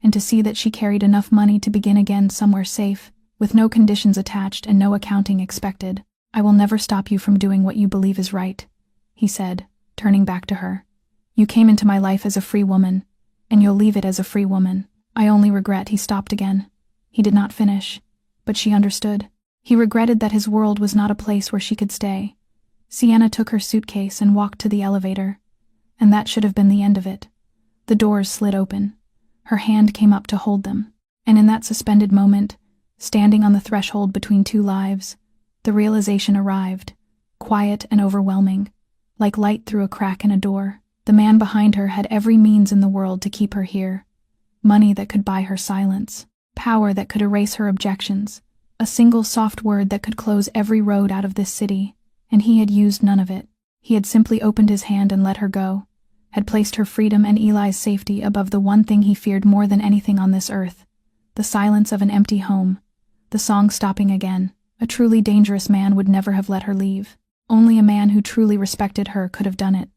and to see that she carried enough money to begin again somewhere safe, with no conditions attached and no accounting expected. I will never stop you from doing what you believe is right, he said, turning back to her. You came into my life as a free woman, and you'll leave it as a free woman. I only regret. He stopped again. He did not finish, but she understood. He regretted that his world was not a place where she could stay. Sienna took her suitcase and walked to the elevator, and that should have been the end of it. The doors slid open. Her hand came up to hold them, and in that suspended moment, standing on the threshold between two lives, the realization arrived, quiet and overwhelming, like light through a crack in a door. The man behind her had every means in the world to keep her here. Money that could buy her silence, power that could erase her objections, a single soft word that could close every road out of this city, and he had used none of it. He had simply opened his hand and let her go, had placed her freedom and Eli's safety above the one thing he feared more than anything on this earth, the silence of an empty home, the song stopping again. A truly dangerous man would never have let her leave. Only a man who truly respected her could have done it,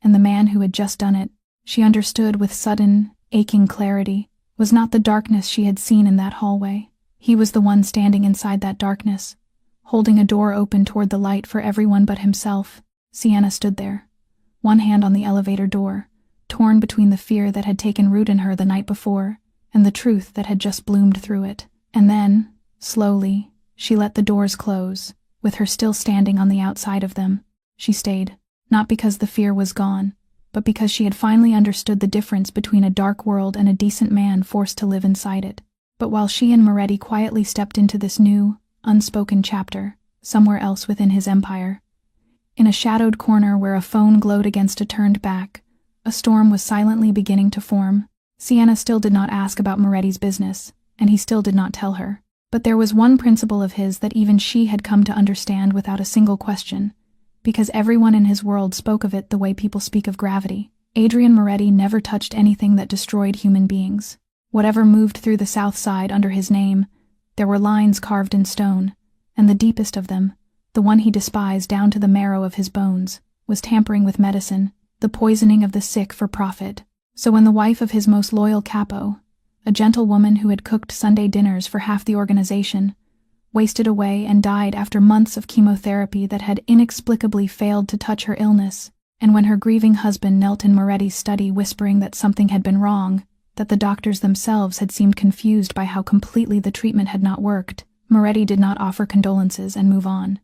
and the man who had just done it, she understood with sudden, aching clarity, was not the darkness she had seen in that hallway. He was the one standing inside that darkness, holding a door open toward the light for everyone but himself. Sienna stood there, one hand on the elevator door, torn between the fear that had taken root in her the night before and the truth that had just bloomed through it. And then, slowly, she let the doors close, with her still standing on the outside of them. She stayed, not because the fear was gone, but because she had finally understood the difference between a dark world and a decent man forced to live inside it. But while she and Moretti quietly stepped into this new, unspoken chapter, somewhere else within his empire, in a shadowed corner where a phone glowed against a turned back, a storm was silently beginning to form. Sienna still did not ask about Moretti's business, and he still did not tell her. But there was one principle of his that even she had come to understand without a single question, because everyone in his world spoke of it the way people speak of gravity. Adrian Moretti never touched anything that destroyed human beings. Whatever moved through the South Side under his name, there were lines carved in stone, and the deepest of them, the one he despised down to the marrow of his bones, was tampering with medicine, the poisoning of the sick for profit. So when the wife of his most loyal capo, a gentle woman who had cooked Sunday dinners for half the organization, wasted away and died after months of chemotherapy that had inexplicably failed to touch her illness, and when her grieving husband knelt in Moretti's study whispering that something had been wrong, that the doctors themselves had seemed confused by how completely the treatment had not worked, Moretti did not offer condolences and move on.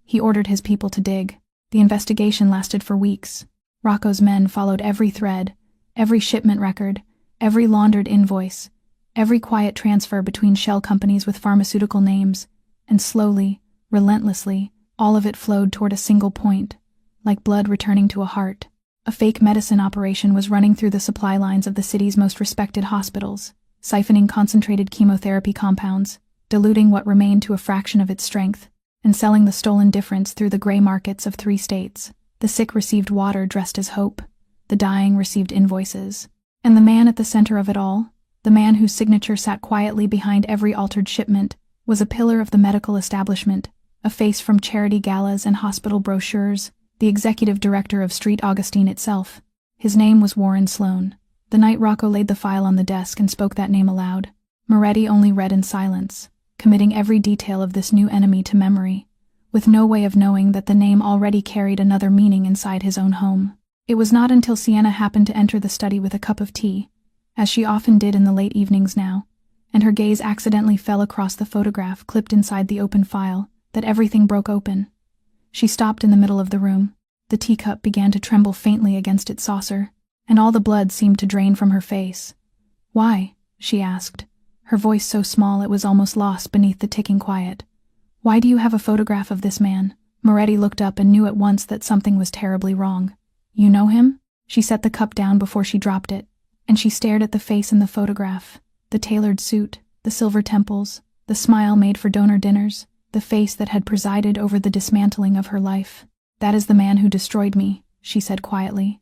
He ordered his people to dig. The investigation lasted for weeks. Rocco's men followed every thread, every shipment record, every laundered invoice, every quiet transfer between shell companies with pharmaceutical names, and slowly, relentlessly, all of it flowed toward a single point, like blood returning to a A fake medicine operation was running through the supply lines of the city's most respected hospitals, siphoning concentrated chemotherapy compounds, diluting what remained to a fraction of its strength, and selling the stolen difference through the gray markets of 3 states. The sick received water dressed as hope, the dying received invoices. And the man at the center of it all, the man whose signature sat quietly behind every altered shipment, was a pillar of the medical establishment, a face from charity galas and hospital brochures, the executive director of Street Augustine itself. His name was Warren Sloan. The night Rocco laid the file on the desk and spoke that name aloud, Moretti only read in silence, committing every detail of this new enemy to memory, with no way of knowing that the name already carried another meaning inside his own home. It was not until Sienna happened to enter the study with a cup of tea, as she often did in the late evenings now, and her gaze accidentally fell across the photograph clipped inside the open file, that everything broke open. She stopped in the middle of the room. The teacup began to tremble faintly against its saucer, and all the blood seemed to drain from her face. "Why?" she asked, her voice so small it was almost lost beneath the ticking quiet. "Why do you have a photograph of this man?" Moretti looked up and knew at once that something was terribly wrong. "You know him?" She set the cup down before she dropped it, and she stared at the face in the photograph, the tailored suit, the silver temples, the smile made for donor dinners, the face that had presided over the dismantling of her life. "That is the man who destroyed me," she said quietly.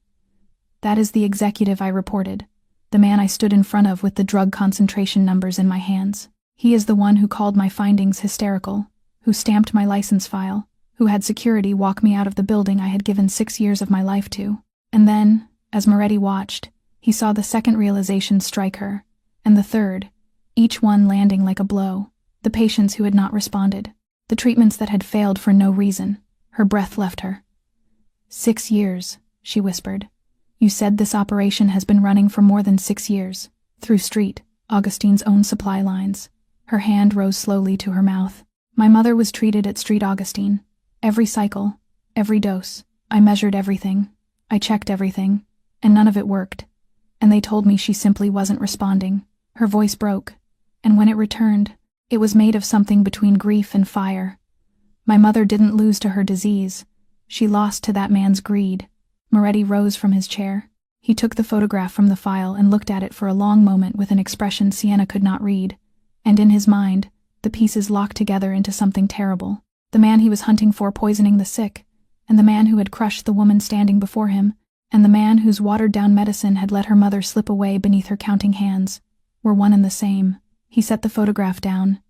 "That is the executive I reported, the man I stood in front of with the drug concentration numbers in my hands. He is the one who called my findings hysterical, who stamped my license file, who had security walk me out of the building I had given 6 years of my life to." And then, as Moretti watched, he saw the second realization strike her, and the third, each one landing like a blow. The patients who had not responded, the treatments that had failed for no reason. Her breath left her. 6 years, she whispered. "You said this operation has been running for more than 6 years, through Street Augustine's own supply lines." Her hand rose slowly to her mouth. "My mother was treated at Street Augustine. Every cycle, every dose. I measured everything. I checked everything, and none of it worked. And they told me she simply wasn't responding." Her voice broke, and when it returned, it was made of something between grief and fire. "My mother didn't lose to her disease. She lost to that man's greed." Moretti rose from his chair. He took the photograph from the file and looked at it for a long moment with an expression Sienna could not read, and in his mind, the pieces locked together into something terrible. The man he was hunting for poisoning the sick, and the man who had crushed the woman standing before him, and the man whose watered-down medicine had let her mother slip away beneath her counting hands, were one and the same. He set the photograph down,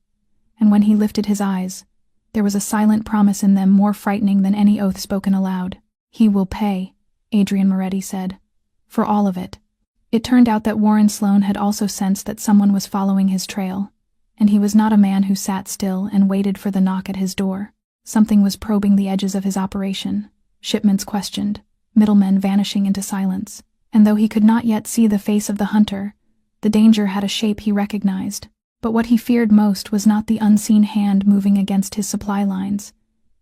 and when he lifted his eyes, there was a silent promise in them more frightening than any oath spoken aloud. "He will pay," Adrian Moretti said, "for all of it." It turned out that Warren Sloan had also sensed that someone was following his trail, and he was not a man who sat still and waited for the knock at his door. Something was probing the edges of his operation, shipments questioned, middlemen vanishing into silence, and though he could not yet see the face of the hunter, the danger had a shape he recognized. But what he feared most was not the unseen hand moving against his supply lines.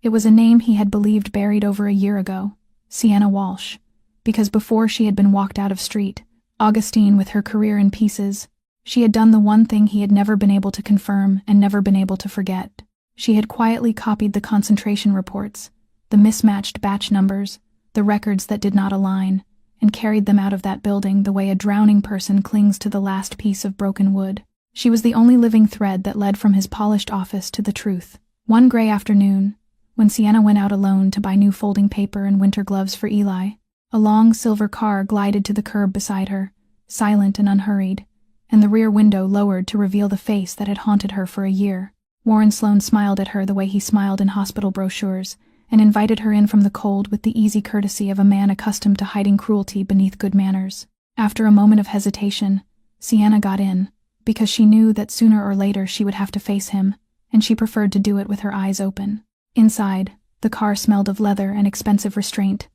It was a name he had believed buried over a year ago, Sienna Walsh, because before she had been walked out of Street Augustine with her career in pieces, she had done the one thing he had never been able to confirm and never been able to forget. She had quietly copied the concentration reports, the mismatched batch numbers, the records that did not align, and carried them out of that building the way a drowning person clings to the last piece of broken wood. She was the only living thread that led from his polished office to the truth. One gray afternoon, when Sienna went out alone to buy new folding paper and winter gloves for Eli, a long silver car glided to the curb beside her, silent and unhurried, and the rear window lowered to reveal the face that had haunted her for a year. Warren Sloan smiled at her the way he smiled in hospital brochures, and invited her in from the cold with the easy courtesy of a man accustomed to hiding cruelty beneath good manners. After a moment of hesitation, Sienna got in, because she knew that sooner or later she would have to face him, and she preferred to do it with her eyes open. Inside, the car smelled of leather and expensive restraint.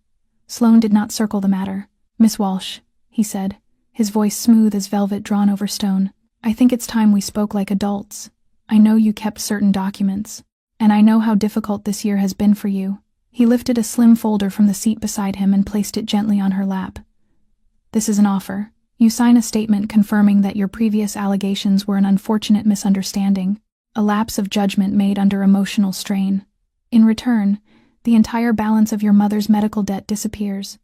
Sloan did not circle the matter. "Miss Walsh," he said, his voice smooth as velvet drawn over stone, "I think it's time we spoke like adults. I know you kept certain documents, and I know how difficult this year has been for you." He lifted a slim folder from the seat beside him and placed it gently on her lap. "This is an offer. You sign a statement confirming that your previous allegations were an unfortunate misunderstanding, a lapse of judgment made under emotional strain. In return, the entire balance of your mother's medical debt disappears.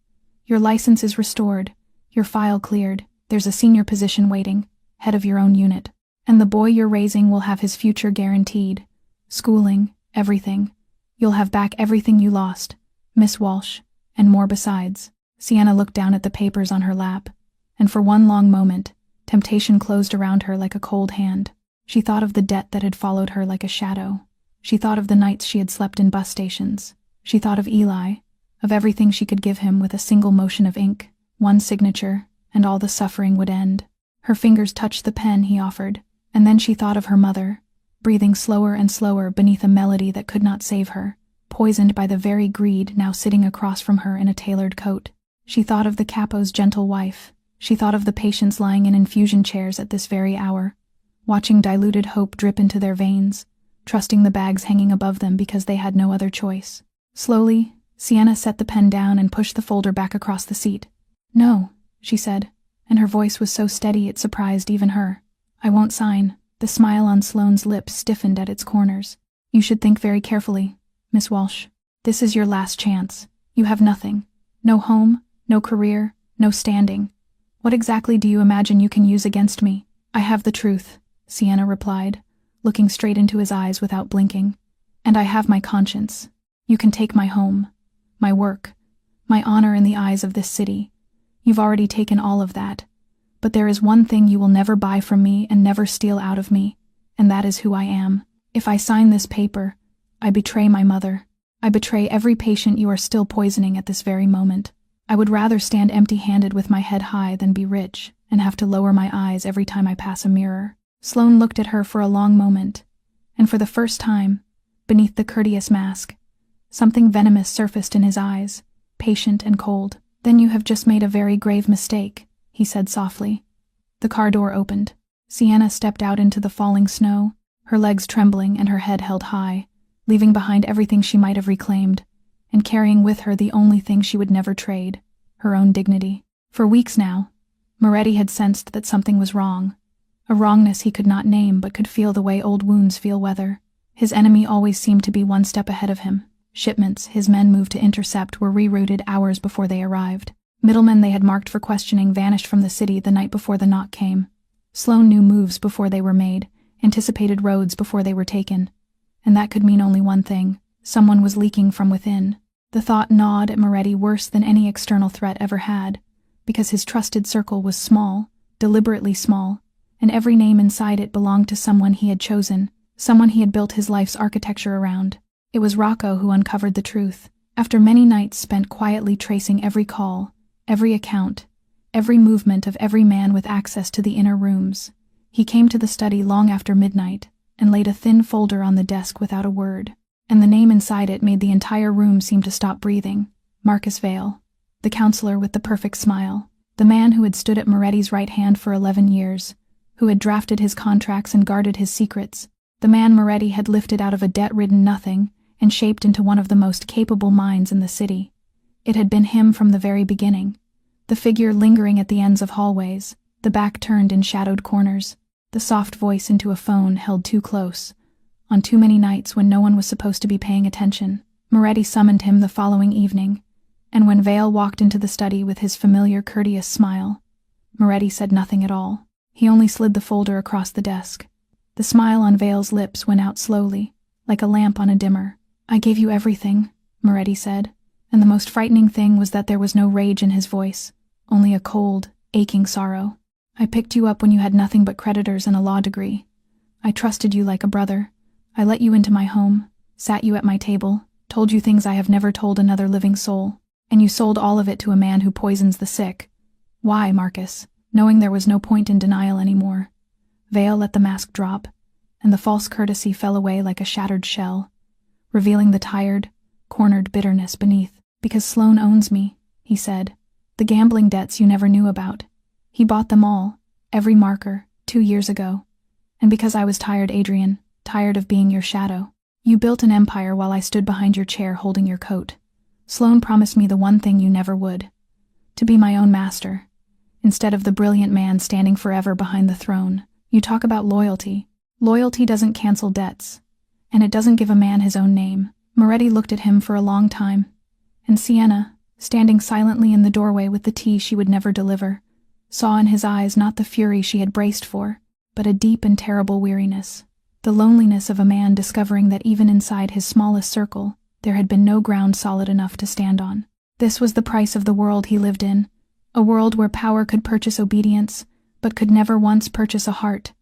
Your license is restored, your file cleared, there's a senior position waiting, head of your own unit. And the boy you're raising will have his future guaranteed. Schooling, everything. You'll have back everything you lost, Miss Walsh, and more besides." Sienna looked down at the papers on her lap, and for one long moment, temptation closed around her like a cold hand. She thought of the debt that had followed her like a shadow. She thought of the nights she had slept in bus stations. She thought of Eli, of everything she could give him with a single motion of ink, one signature, and all the suffering would end. Her fingers touched the pen he offered, and then she thought of her mother, breathing slower and slower beneath a melody that could not save her, poisoned by the very greed now sitting across from her in a tailored coat. She thought of the capo's gentle wife. She thought of the patients lying in infusion chairs at this very hour, watching diluted hope drip into their veins, trusting the bags hanging above them because they had no other choice. Slowly, Sienna set the pen down and pushed the folder back across the seat. "No," she said, and her voice was so steady it surprised even her. "I won't sign." The smile on Sloane's lips stiffened at its corners. "You should think very carefully, Miss Walsh. This is your last chance. You have nothing. No home, no career, no standing. What exactly do you imagine you can use against me?" "I have the truth," Sienna replied, looking straight into his eyes without blinking. "And I have my conscience. You can take my home, my work, my honor in the eyes of this city. You've already taken all of that. But there is one thing you will never buy from me and never steal out of me, and that is who I am. If I sign this paper, I betray my mother. I betray every patient you are still poisoning at this very moment. I would rather stand empty-handed with my head high than be rich and have to lower my eyes every time I pass a mirror." Sloane looked at her for a long moment, and for the first time, beneath the courteous mask, something venomous surfaced in his eyes, patient and cold. "Then you have just made a very grave mistake," he said softly. The car door opened. Sienna stepped out into the falling snow, her legs trembling and her head held high, leaving behind everything she might have reclaimed, and carrying with her the only thing she would never trade, her own dignity. For weeks now, Moretti had sensed that something was wrong, a wrongness he could not name but could feel the way old wounds feel weather. His enemy always seemed to be one step ahead of him. Shipments his men moved to intercept were rerouted hours before they arrived. Middlemen they had marked for questioning vanished from the city the night before the knock came. Sloane knew moves before they were made, anticipated roads before they were taken. And that could mean only one thing: someone was leaking from within. The thought gnawed at Moretti worse than any external threat ever had, because his trusted circle was small, deliberately small, and every name inside it belonged to someone he had chosen, someone he had built his life's architecture around. It was Rocco who uncovered the truth. After many nights spent quietly tracing every call, every account, every movement of every man with access to the inner rooms, he came to the study long after midnight and laid a thin folder on the desk without a word. And the name inside it made the entire room seem to stop breathing. Marcus Vale, the counselor with the perfect smile, the man who had stood at Moretti's right hand for 11 years, who had drafted his contracts and guarded his secrets, the man Moretti had lifted out of a debt-ridden nothing and shaped into one of the most capable minds in the city. It had been him from the very beginning, the figure lingering at the ends of hallways, the back turned in shadowed corners, the soft voice into a phone held too close. On too many nights when no one was supposed to be paying attention, Moretti summoned him the following evening, and when Vale walked into the study with his familiar courteous smile, Moretti said nothing at all. He only slid the folder across the desk. The smile on Vale's lips went out slowly, like a lamp on a dimmer. "I gave you everything," Moretti said, and the most frightening thing was that there was no rage in his voice, only a cold, aching sorrow. "I picked you up when you had nothing but creditors and a law degree. I trusted you like a brother. I let you into my home, sat you at my table, told you things I have never told another living soul, and you sold all of it to a man who poisons the sick. Why, Marcus?" Knowing there was no point in denial anymore, Vale let the mask drop, and the false courtesy fell away like a shattered shell, revealing the tired, cornered bitterness beneath. "Because Sloane owns me," he said. "The gambling debts you never knew about. He bought them all, every marker, 2 years ago. And because I was tired, Adrian, tired of being your shadow. You built an empire while I stood behind your chair holding your coat. Sloane promised me the one thing you never would: to be my own master, instead of the brilliant man standing forever behind the throne. You talk about loyalty. Loyalty doesn't cancel debts, and it doesn't give a man his own name." Moretti looked at him for a long time, and Sienna, standing silently in the doorway with the tea she would never deliver, saw in his eyes not the fury she had braced for, but a deep and terrible weariness. The loneliness of a man discovering that even inside his smallest circle, there had been no ground solid enough to stand on. This was the price of the world he lived in, a world where power could purchase obedience, but could never once purchase a heart.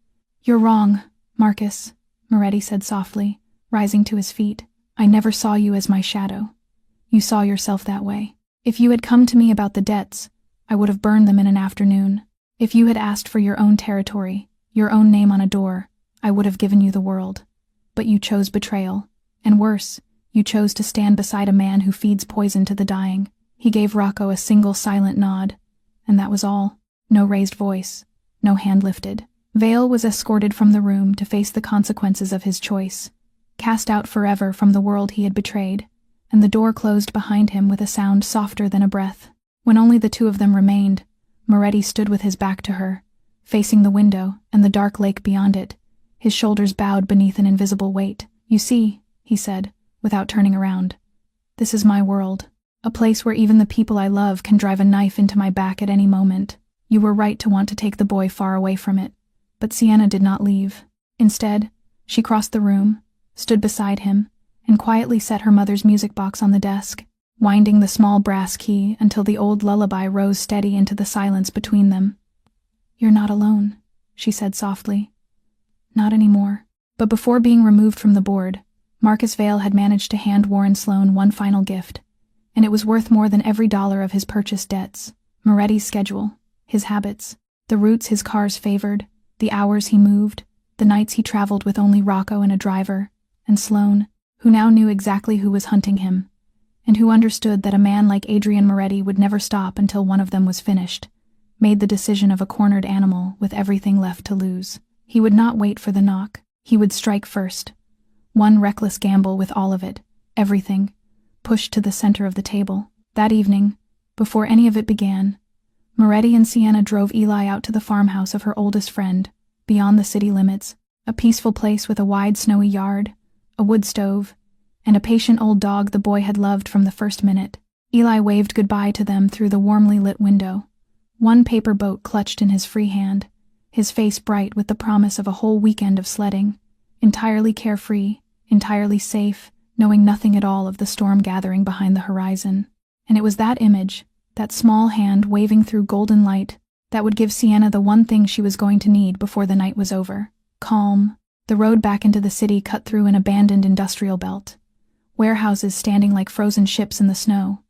"You're wrong, Marcus," Moretti said softly, rising to his feet. "I never saw you as my shadow. You saw yourself that way. If you had come to me about the debts, I would have burned them in an afternoon. If you had asked for your own territory, your own name on a door, I would have given you the world. But you chose betrayal, and worse, you chose to stand beside a man who feeds poison to the dying." He gave Rocco a single silent nod, and that was all. No raised voice, no hand lifted. Vale was escorted from the room to face the consequences of his choice, cast out forever from the world he had betrayed, and the door closed behind him with a sound softer than a breath. When only the two of them remained, Moretti stood with his back to her, facing the window and the dark lake beyond it, his shoulders bowed beneath an invisible weight. "You see," he said, without turning around, "this is my world, a place where even the people I love can drive a knife into my back at any moment. You were right to want to take the boy far away from it." But Sienna did not leave. Instead, she crossed the room, stood beside him, and quietly set her mother's music box on the desk, winding the small brass key until the old lullaby rose steady into the silence between them. "You're not alone," she said softly. "Not anymore." But before being removed from the board, Marcus Vale had managed to hand Warren Sloane one final gift, and it was worth more than every dollar of his purchased debts. Moretti's schedule, his habits, the routes his cars favored, the hours he moved, the nights he traveled with only Rocco and a driver, and Sloane, who now knew exactly who was hunting him, and who understood that a man like Adrian Moretti would never stop until one of them was finished, made the decision of a cornered animal with everything left to lose. He would not wait for the knock. He would strike first. One reckless gamble with all of it, everything, pushed to the center of the table. That evening, before any of it began, Moretti and Sienna drove Eli out to the farmhouse of her oldest friend, beyond the city limits, a peaceful place with a wide snowy yard, a wood stove, and a patient old dog the boy had loved from the first minute. Eli waved goodbye to them through the warmly lit window, one paper boat clutched in his free hand, his face bright with the promise of a whole weekend of sledding, entirely carefree, entirely safe, knowing nothing at all of the storm gathering behind the horizon. And it was that image, that small hand waving through golden light, that would give Sienna the one thing she was going to need before the night was over: calm. The road back into the city cut through an abandoned industrial belt, warehouses standing like frozen ships in the snow,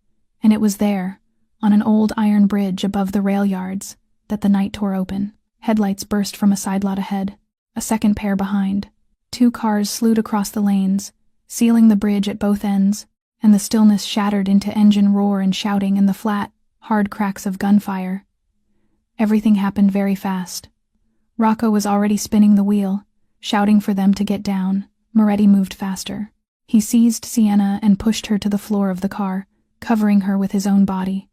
and it was there, on an old iron bridge above the rail yards, that the night tore open. Headlights burst from a side lot ahead, a second pair behind. Two cars slewed across the lanes, sealing the bridge at both ends, and the stillness shattered into engine roar and shouting and the flat, hard cracks of gunfire. Everything happened very fast. Rocco was already spinning the wheel, shouting for them to get down. Moretti moved faster. He seized Sienna and pushed her to the floor of the car, covering her with his own body.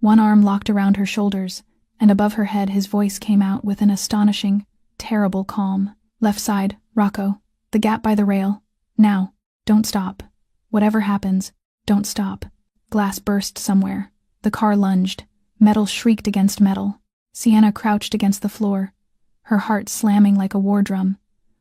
One arm locked around her shoulders, and above her head his voice came out with an astonishing, terrible calm. "Left side, Rocco. The gap by the rail. Now. Don't stop. Whatever happens, don't stop." Glass burst somewhere. The car lunged. Metal shrieked against metal. Sienna crouched against the floor, her heart slamming like a war drum,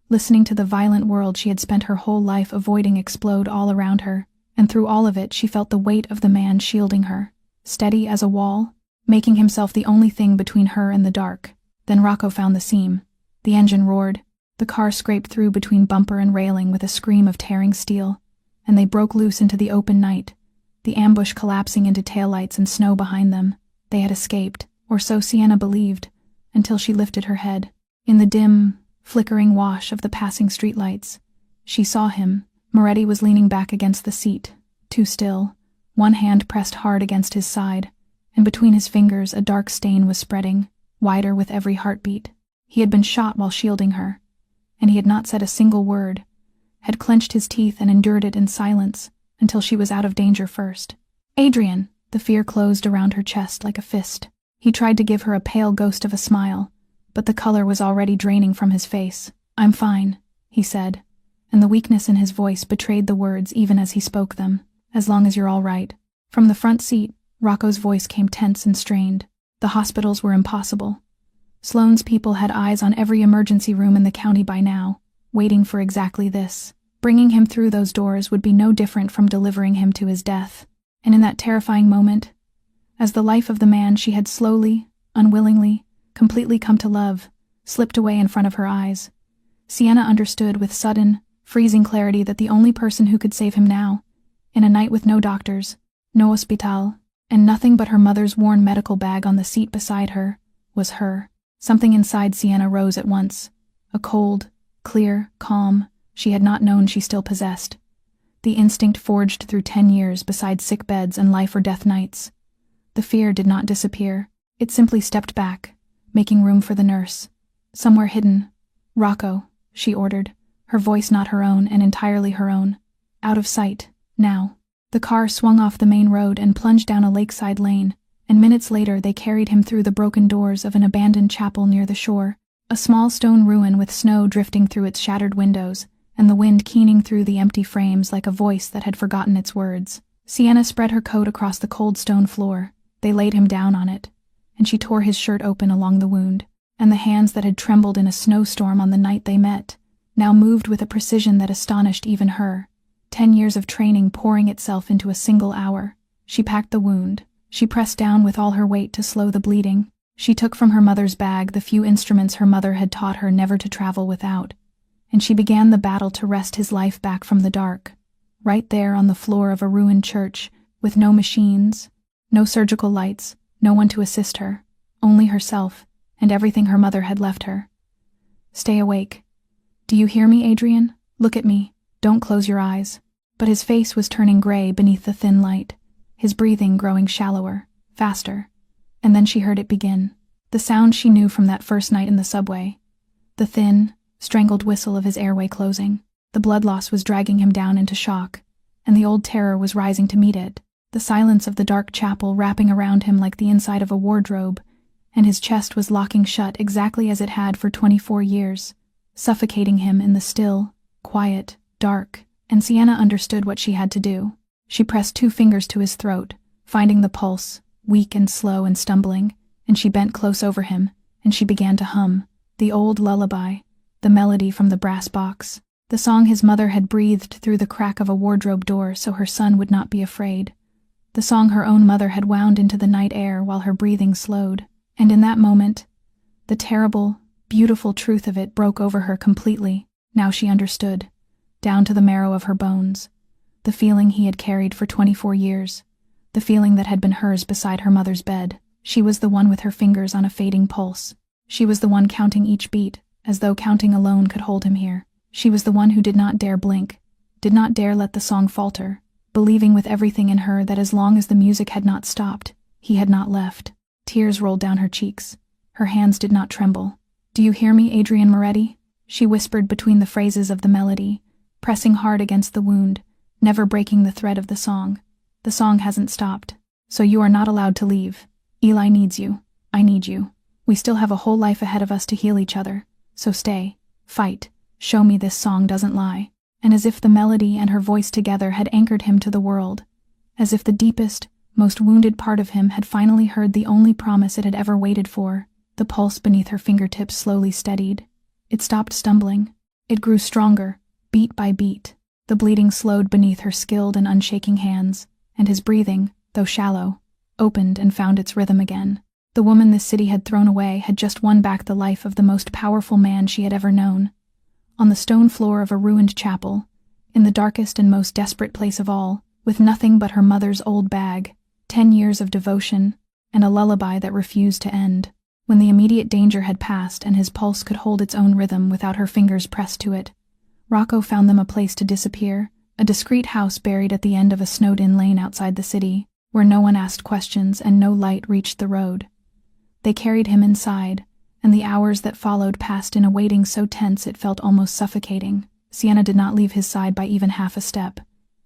listening to the violent world she had spent her whole life avoiding explode all around her, and through all of it she felt the weight of the man shielding her, steady as a wall, making himself the only thing between her and the dark. Then Rocco found the seam. The engine roared. The car scraped through between bumper and railing with a scream of tearing steel, and they broke loose into the open night, the ambush collapsing into taillights and snow behind them. They had escaped, or so Sienna believed, until she lifted her head. In the dim, flickering wash of the passing streetlights, she saw him. Moretti was leaning back against the seat, too still, one hand pressed hard against his side, and between his fingers a dark stain was spreading, wider with every heartbeat. He had been shot while shielding her, and he had not said a single word, had clenched his teeth and endured it in silence until she was out of danger first. "Adrian!" The fear closed around her chest like a fist. He tried to give her a pale ghost of a smile, but the color was already draining from his face. "I'm fine," he said, and the weakness in his voice betrayed the words even as he spoke them. "As long as you're all right." From the front seat, Rocco's voice came tense and strained. The hospitals were impossible. Sloane's people had eyes on every emergency room in the county by now, waiting for exactly this. Bringing him through those doors would be no different from delivering him to his death. And in that terrifying moment, as the life of the man she had slowly, unwillingly, completely come to love, slipped away in front of her eyes, Sienna understood with sudden, freezing clarity that the only person who could save him now, in a night with no doctors, no hospital, and nothing but her mother's worn medical bag on the seat beside her, was her. Something inside Sienna rose at once, a cold, clear, calm she had not known she still possessed. The instinct forged through 10 years beside sick beds and life or death nights. The fear did not disappear. It simply stepped back, making room for the nurse. Somewhere hidden. "Rocco," she ordered, her voice not her own and entirely her own. "Out of sight, now." The car swung off the main road and plunged down a lakeside lane, and minutes later they carried him through the broken doors of an abandoned chapel near the shore, a small stone ruin with snow drifting through its shattered windows, and the wind keening through the empty frames like a voice that had forgotten its words. Sienna spread her coat across the cold stone floor. They laid him down on it, and she tore his shirt open along the wound, and the hands that had trembled in a snowstorm on the night they met, now moved with a precision that astonished even her. 10 years of training pouring itself into a single hour. She packed the wound. She pressed down with all her weight to slow the bleeding. She took from her mother's bag the few instruments her mother had taught her never to travel without, and she began the battle to wrest his life back from the dark. Right there on the floor of a ruined church, with no machines, no surgical lights, no one to assist her, only herself, and everything her mother had left her. "Stay awake. Do you hear me, Adrian? Look at me. Don't close your eyes." But his face was turning gray beneath the thin light, his breathing growing shallower, faster. And then she heard it begin. The sound she knew from that first night in the subway. The thin, strangled whistle of his airway closing. The blood loss was dragging him down into shock, and the old terror was rising to meet it. The silence of the dark chapel wrapping around him like the inside of a wardrobe, and his chest was locking shut exactly as it had for 24 years, suffocating him in the still, quiet, dark, and Sienna understood what she had to do. She pressed 2 fingers to his throat, finding the pulse, weak and slow and stumbling, and she bent close over him, and she began to hum, the old lullaby, the melody from the brass box, the song his mother had breathed through the crack of a wardrobe door so her son would not be afraid, the song her own mother had wound into the night air while her breathing slowed. And in that moment, the terrible, beautiful truth of it broke over her completely. Now she understood, down to the marrow of her bones, the feeling he had carried for 24 years, the feeling that had been hers beside her mother's bed. She was the one with her fingers on a fading pulse. She was the one counting each beat, as though counting alone could hold him here. She was the one who did not dare blink, did not dare let the song falter, believing with everything in her that as long as the music had not stopped, he had not left. Tears rolled down her cheeks. Her hands did not tremble. "Do you hear me, Adrian Moretti?" she whispered between the phrases of the melody, pressing hard against the wound, never breaking the thread of the song. "The song hasn't stopped. So you are not allowed to leave. Eli needs you. I need you. We still have a whole life ahead of us to heal each other. So stay. Fight. Show me this song doesn't lie." And as if the melody and her voice together had anchored him to the world, as if the deepest, most wounded part of him had finally heard the only promise it had ever waited for, the pulse beneath her fingertips slowly steadied. It stopped stumbling. It grew stronger, beat by beat. The bleeding slowed beneath her skilled and unshaking hands, and his breathing, though shallow, opened and found its rhythm again. The woman this city had thrown away had just won back the life of the most powerful man she had ever known. On the stone floor of a ruined chapel, in the darkest and most desperate place of all, with nothing but her mother's old bag, 10 years of devotion, and a lullaby that refused to end. When the immediate danger had passed and his pulse could hold its own rhythm without her fingers pressed to it, Rocco found them a place to disappear, a discreet house buried at the end of a snowed-in lane outside the city, where no one asked questions and no light reached the road. They carried him inside, and the hours that followed passed in a waiting so tense it felt almost suffocating. Sienna did not leave his side by even half a step.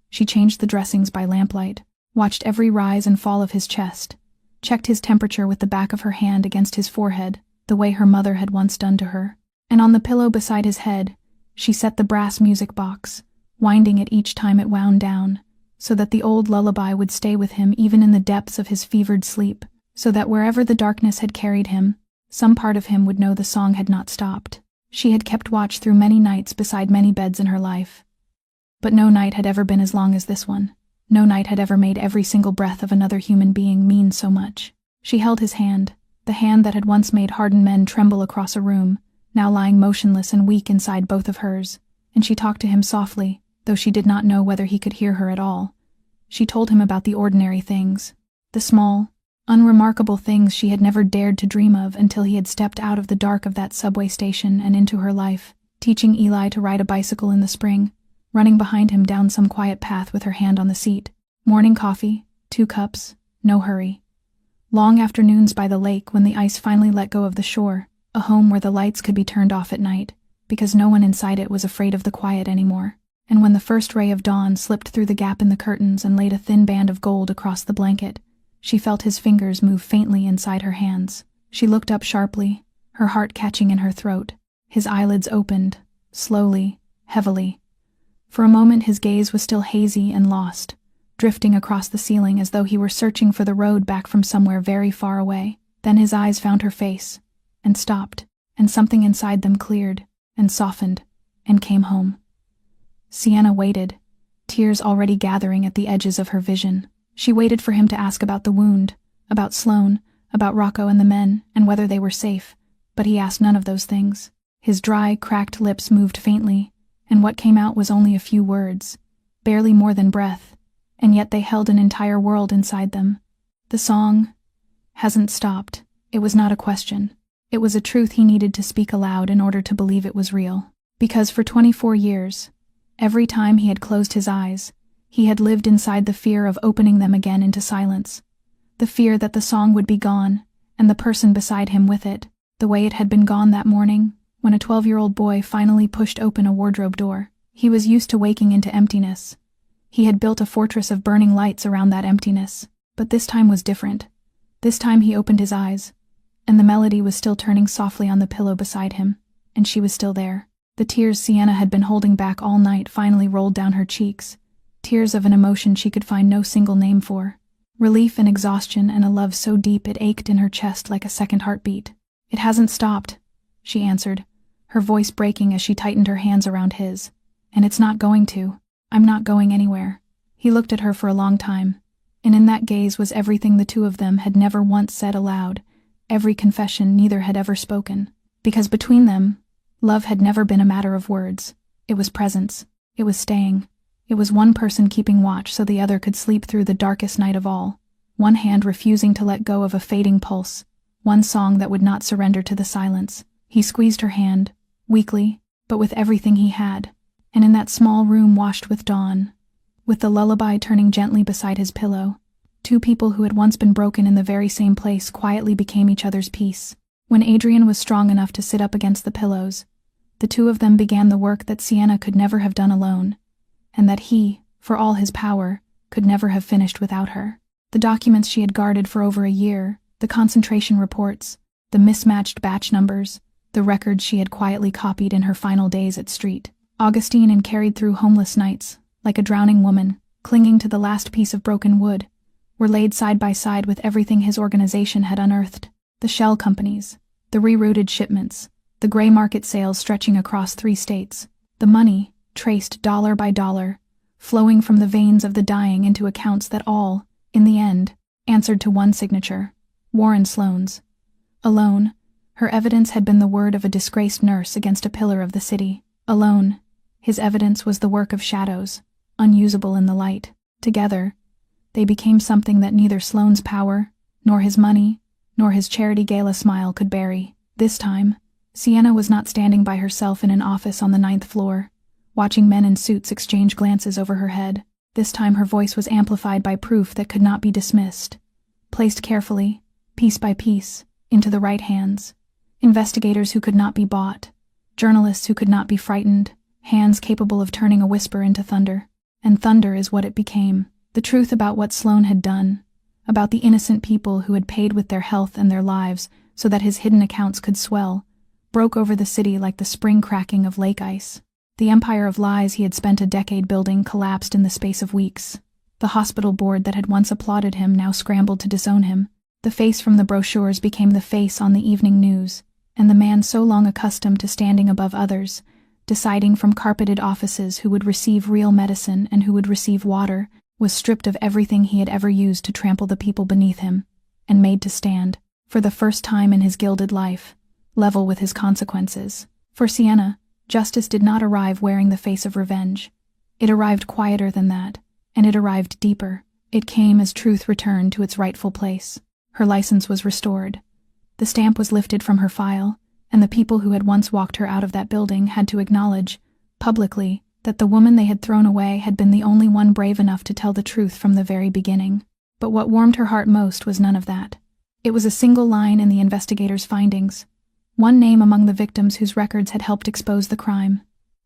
She changed the dressings by lamplight, watched every rise and fall of his chest, checked his temperature with the back of her hand against his forehead, the way her mother had once done to her. And on the pillow beside his head, she set the brass music box, winding it each time it wound down, so that the old lullaby would stay with him even in the depths of his fevered sleep, so that wherever the darkness had carried him, some part of him would know the song had not stopped. She had kept watch through many nights beside many beds in her life. But no night had ever been as long as this one. No night had ever made every single breath of another human being mean so much. She held his hand, the hand that had once made hardened men tremble across a room, now lying motionless and weak inside both of hers, and she talked to him softly, though she did not know whether he could hear her at all. She told him about the ordinary things, the small, unremarkable things she had never dared to dream of until he had stepped out of the dark of that subway station and into her life, teaching Eli to ride a bicycle in the spring, running behind him down some quiet path with her hand on the seat. Morning coffee, 2 cups, no hurry. Long afternoons by the lake when the ice finally let go of the shore, a home where the lights could be turned off at night, because no one inside it was afraid of the quiet anymore. And when the first ray of dawn slipped through the gap in the curtains and laid a thin band of gold across the blanket, she felt his fingers move faintly inside her hands. She looked up sharply, her heart catching in her throat. His eyelids opened, slowly, heavily. For a moment his gaze was still hazy and lost, drifting across the ceiling as though he were searching for the road back from somewhere very far away. Then his eyes found her face, and stopped, and something inside them cleared, and softened, and came home. Sienna waited, tears already gathering at the edges of her vision. She waited for him to ask about the wound, about Sloane, about Rocco and the men, and whether they were safe, but he asked none of those things. His dry, cracked lips moved faintly, and what came out was only a few words, barely more than breath, and yet they held an entire world inside them. The song hasn't stopped. It was not a question. It was a truth he needed to speak aloud in order to believe it was real. Because for 24 years, every time he had closed his eyes, he had lived inside the fear of opening them again into silence. The fear that the song would be gone, and the person beside him with it, the way it had been gone that morning, when a 12-year-old boy finally pushed open a wardrobe door. He was used to waking into emptiness. He had built a fortress of burning lights around that emptiness, but this time was different. This time he opened his eyes, and the melody was still turning softly on the pillow beside him, and she was still there. The tears Sienna had been holding back all night finally rolled down her cheeks, tears of an emotion she could find no single name for. Relief and exhaustion and a love so deep it ached in her chest like a second heartbeat. "It hasn't stopped," she answered, her voice breaking as she tightened her hands around his. "And it's not going to. I'm not going anywhere." He looked at her for a long time, and in that gaze was everything the two of them had never once said aloud, every confession neither had ever spoken. Because between them, love had never been a matter of words. It was presence. It was staying. It was one person keeping watch so the other could sleep through the darkest night of all, one hand refusing to let go of a fading pulse, one song that would not surrender to the silence. He squeezed her hand, weakly, but with everything he had, and in that small room washed with dawn, with the lullaby turning gently beside his pillow, two people who had once been broken in the very same place quietly became each other's peace. When Adrian was strong enough to sit up against the pillows, the two of them began the work that Sienna could never have done alone, and that he, for all his power, could never have finished without her. The documents she had guarded for over a year, the concentration reports, the mismatched batch numbers, the records she had quietly copied in her final days at Street, Augustine and carried through homeless nights, like a drowning woman, clinging to the last piece of broken wood, were laid side by side with everything his organization had unearthed. The shell companies, the rerouted shipments, the gray market sales stretching across 3 states, the money, traced dollar by dollar, flowing from the veins of the dying into accounts that all, in the end, answered to one signature, Warren Sloane's. Alone, her evidence had been the word of a disgraced nurse against a pillar of the city. Alone, his evidence was the work of shadows, unusable in the light. Together, they became something that neither Sloane's power, nor his money, nor his charity gala smile could bury. This time, Sienna was not standing by herself in an office on the 9th floor, watching men in suits exchange glances over her head. This time her voice was amplified by proof that could not be dismissed, placed carefully, piece by piece, into the right hands. Investigators who could not be bought, journalists who could not be frightened, hands capable of turning a whisper into thunder. And thunder is what it became. The truth about what Sloane had done, about the innocent people who had paid with their health and their lives so that his hidden accounts could swell, broke over the city like the spring cracking of lake ice. The empire of lies he had spent a decade building collapsed in the space of weeks. The hospital board that had once applauded him now scrambled to disown him. The face from the brochures became the face on the evening news, and the man so long accustomed to standing above others, deciding from carpeted offices who would receive real medicine and who would receive water, was stripped of everything he had ever used to trample the people beneath him, and made to stand, for the first time in his gilded life, level with his consequences. For Sienna, justice did not arrive wearing the face of revenge. It arrived quieter than that, and it arrived deeper. It came as truth returned to its rightful place. Her license was restored. The stamp was lifted from her file, and the people who had once walked her out of that building had to acknowledge, publicly, that the woman they had thrown away had been the only one brave enough to tell the truth from the very beginning. But what warmed her heart most was none of that. It was a single line in the investigators' findings, one name among the victims whose records had helped expose the crime.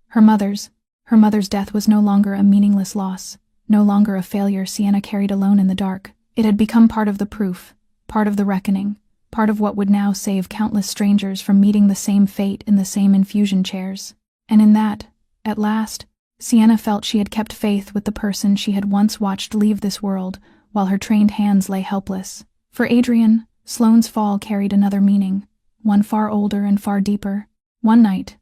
Her mother's. Her mother's death was no longer a meaningless loss, no longer a failure Sienna carried alone in the dark. It had become part of the proof, part of the reckoning, part of what would now save countless strangers from meeting the same fate in the same infusion chairs. And in that, at last, Sienna felt she had kept faith with the person she had once watched leave this world while her trained hands lay helpless. For Adrian, Sloane's fall carried another meaning, one far older and far deeper. One night,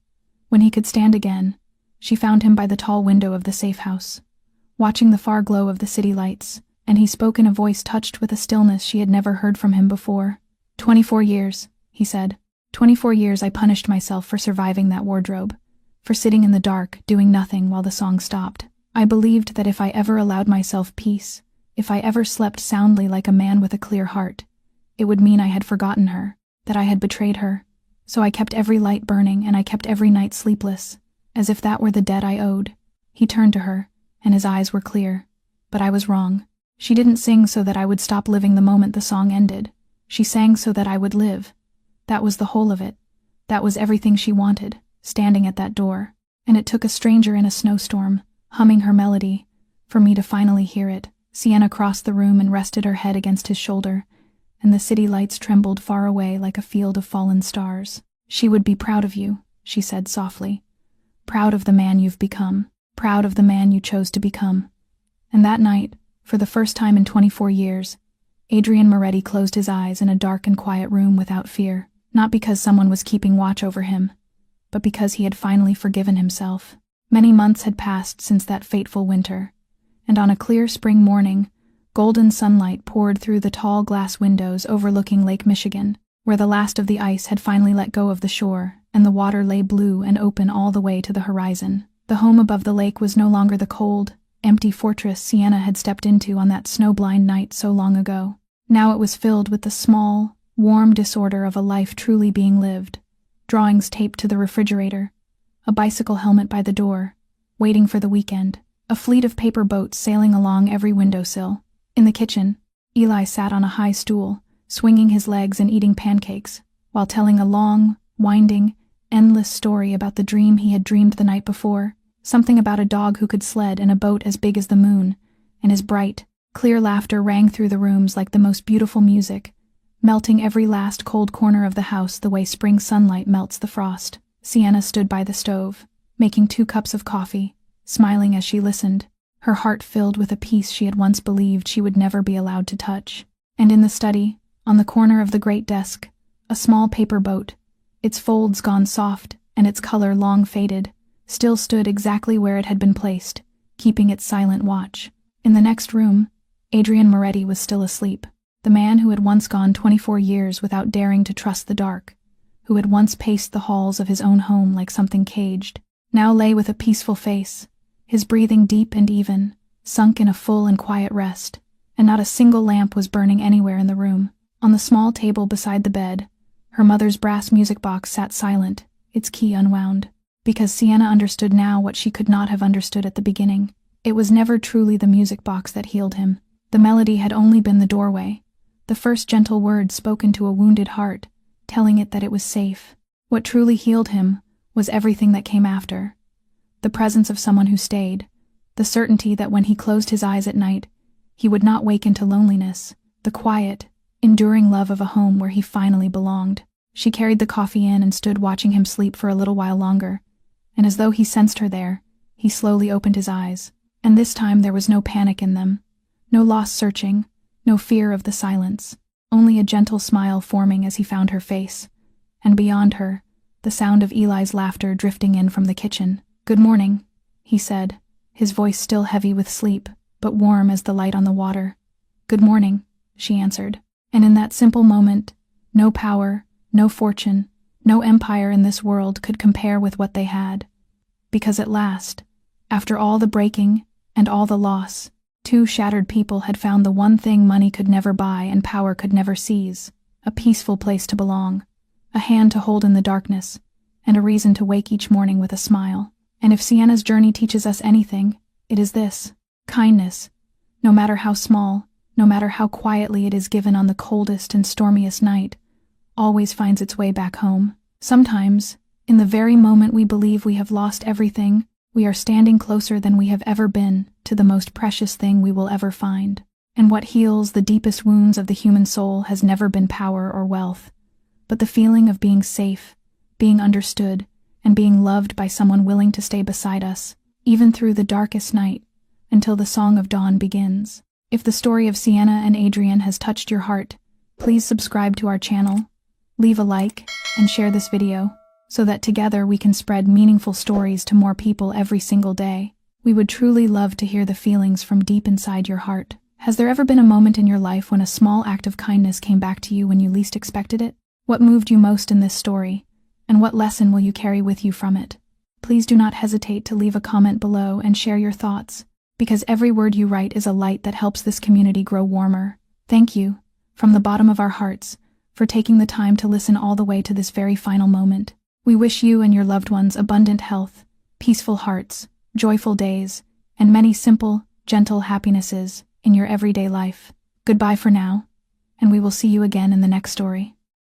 when he could stand again, she found him by the tall window of the safe house, watching the far glow of the city lights, and he spoke in a voice touched with a stillness she had never heard from him before. 24 years, he said. 24 years I punished myself for surviving that wardrobe, for sitting in the dark, doing nothing while the song stopped. I believed that if I ever allowed myself peace, if I ever slept soundly like a man with a clear heart, it would mean I had forgotten her, that I had betrayed her. So I kept every light burning and I kept every night sleepless, as if that were the debt I owed. He turned to her, and his eyes were clear. But I was wrong. She didn't sing so that I would stop living the moment the song ended. She sang so that I would live. That was the whole of it. That was everything she wanted, standing at that door. And it took a stranger in a snowstorm, humming her melody, for me to finally hear it. Sienna crossed the room and rested her head against his shoulder, and the city lights trembled far away like a field of fallen stars. She would be proud of you, she said softly. Proud of the man you've become. Proud of the man you chose to become. And that night, for the first time in 24 years, Adrian Moretti closed his eyes in a dark and quiet room without fear, not because someone was keeping watch over him, but because he had finally forgiven himself. Many months had passed since that fateful winter, and on a clear spring morning, golden sunlight poured through the tall glass windows overlooking Lake Michigan, where the last of the ice had finally let go of the shore, and the water lay blue and open all the way to the horizon. The home above the lake was no longer the cold, empty fortress Sienna had stepped into on that snow-blind night so long ago. Now it was filled with the small, warm disorder of a life truly being lived. Drawings taped to the refrigerator, a bicycle helmet by the door, waiting for the weekend, a fleet of paper boats sailing along every windowsill. In the kitchen, Eli sat on a high stool, swinging his legs and eating pancakes, while telling a long, winding, endless story about the dream he had dreamed the night before, something about a dog who could sled and a boat as big as the moon, and his bright, clear laughter rang through the rooms like the most beautiful music, melting every last cold corner of the house the way spring sunlight melts the frost. Sienna stood by the stove, making 2 cups of coffee, smiling as she listened, her heart filled with a peace she had once believed she would never be allowed to touch. And in the study, on the corner of the great desk, a small paper boat, its folds gone soft and its color long faded, still stood exactly where it had been placed, keeping its silent watch. In the next room, Adrian Moretti was still asleep, the man who had once gone 24 years without daring to trust the dark, who had once paced the halls of his own home like something caged, now lay with a peaceful face, his breathing deep and even, sunk in a full and quiet rest, and not a single lamp was burning anywhere in the room. On the small table beside the bed, her mother's brass music box sat silent, its key unwound, because Sienna understood now what she could not have understood at the beginning. It was never truly the music box that healed him. The melody had only been the doorway, the first gentle word spoken to a wounded heart, telling it that it was safe. What truly healed him was everything that came after. The presence of someone who stayed, the certainty that when he closed his eyes at night, he would not wake into loneliness, the quiet, enduring love of a home where he finally belonged. She carried the coffee in and stood watching him sleep for a little while longer, and as though he sensed her there, he slowly opened his eyes, and this time there was no panic in them, No lost searching, no fear of the silence, only a gentle smile forming as he found her face. And beyond her, the sound of Eli's laughter drifting in from the kitchen. "Good morning," he said, his voice still heavy with sleep, but warm as the light on the water. "Good morning," she answered. And in that simple moment, no power, no fortune, no empire in this world could compare with what they had. Because at last, after all the breaking and all the loss, two shattered people had found the one thing money could never buy and power could never seize: a peaceful place to belong, a hand to hold in the darkness, and a reason to wake each morning with a smile. And if Sienna's journey teaches us anything, it is this: kindness, no matter how small, no matter how quietly it is given on the coldest and stormiest night, always finds its way back home. Sometimes, in the very moment we believe we have lost everything, we are standing closer than we have ever been to the most precious thing we will ever find. And what heals the deepest wounds of the human soul has never been power or wealth, but the feeling of being safe, being understood, and being loved by someone willing to stay beside us, even through the darkest night, until the song of dawn begins. If the story of Sienna and Adrian has touched your heart, please subscribe to our channel, leave a like, and share this video, so that together we can spread meaningful stories to more people every single day. We would truly love to hear the feelings from deep inside your heart. Has there ever been a moment in your life when a small act of kindness came back to you when you least expected it? What moved you most in this story, and what lesson will you carry with you from it? Please do not hesitate to leave a comment below and share your thoughts, because every word you write is a light that helps this community grow warmer. Thank you, from the bottom of our hearts, for taking the time to listen all the way to this very final moment. We wish you and your loved ones abundant health, peaceful hearts, joyful days, and many simple, gentle happinesses in your everyday life. Goodbye for now, and we will see you again in the next story.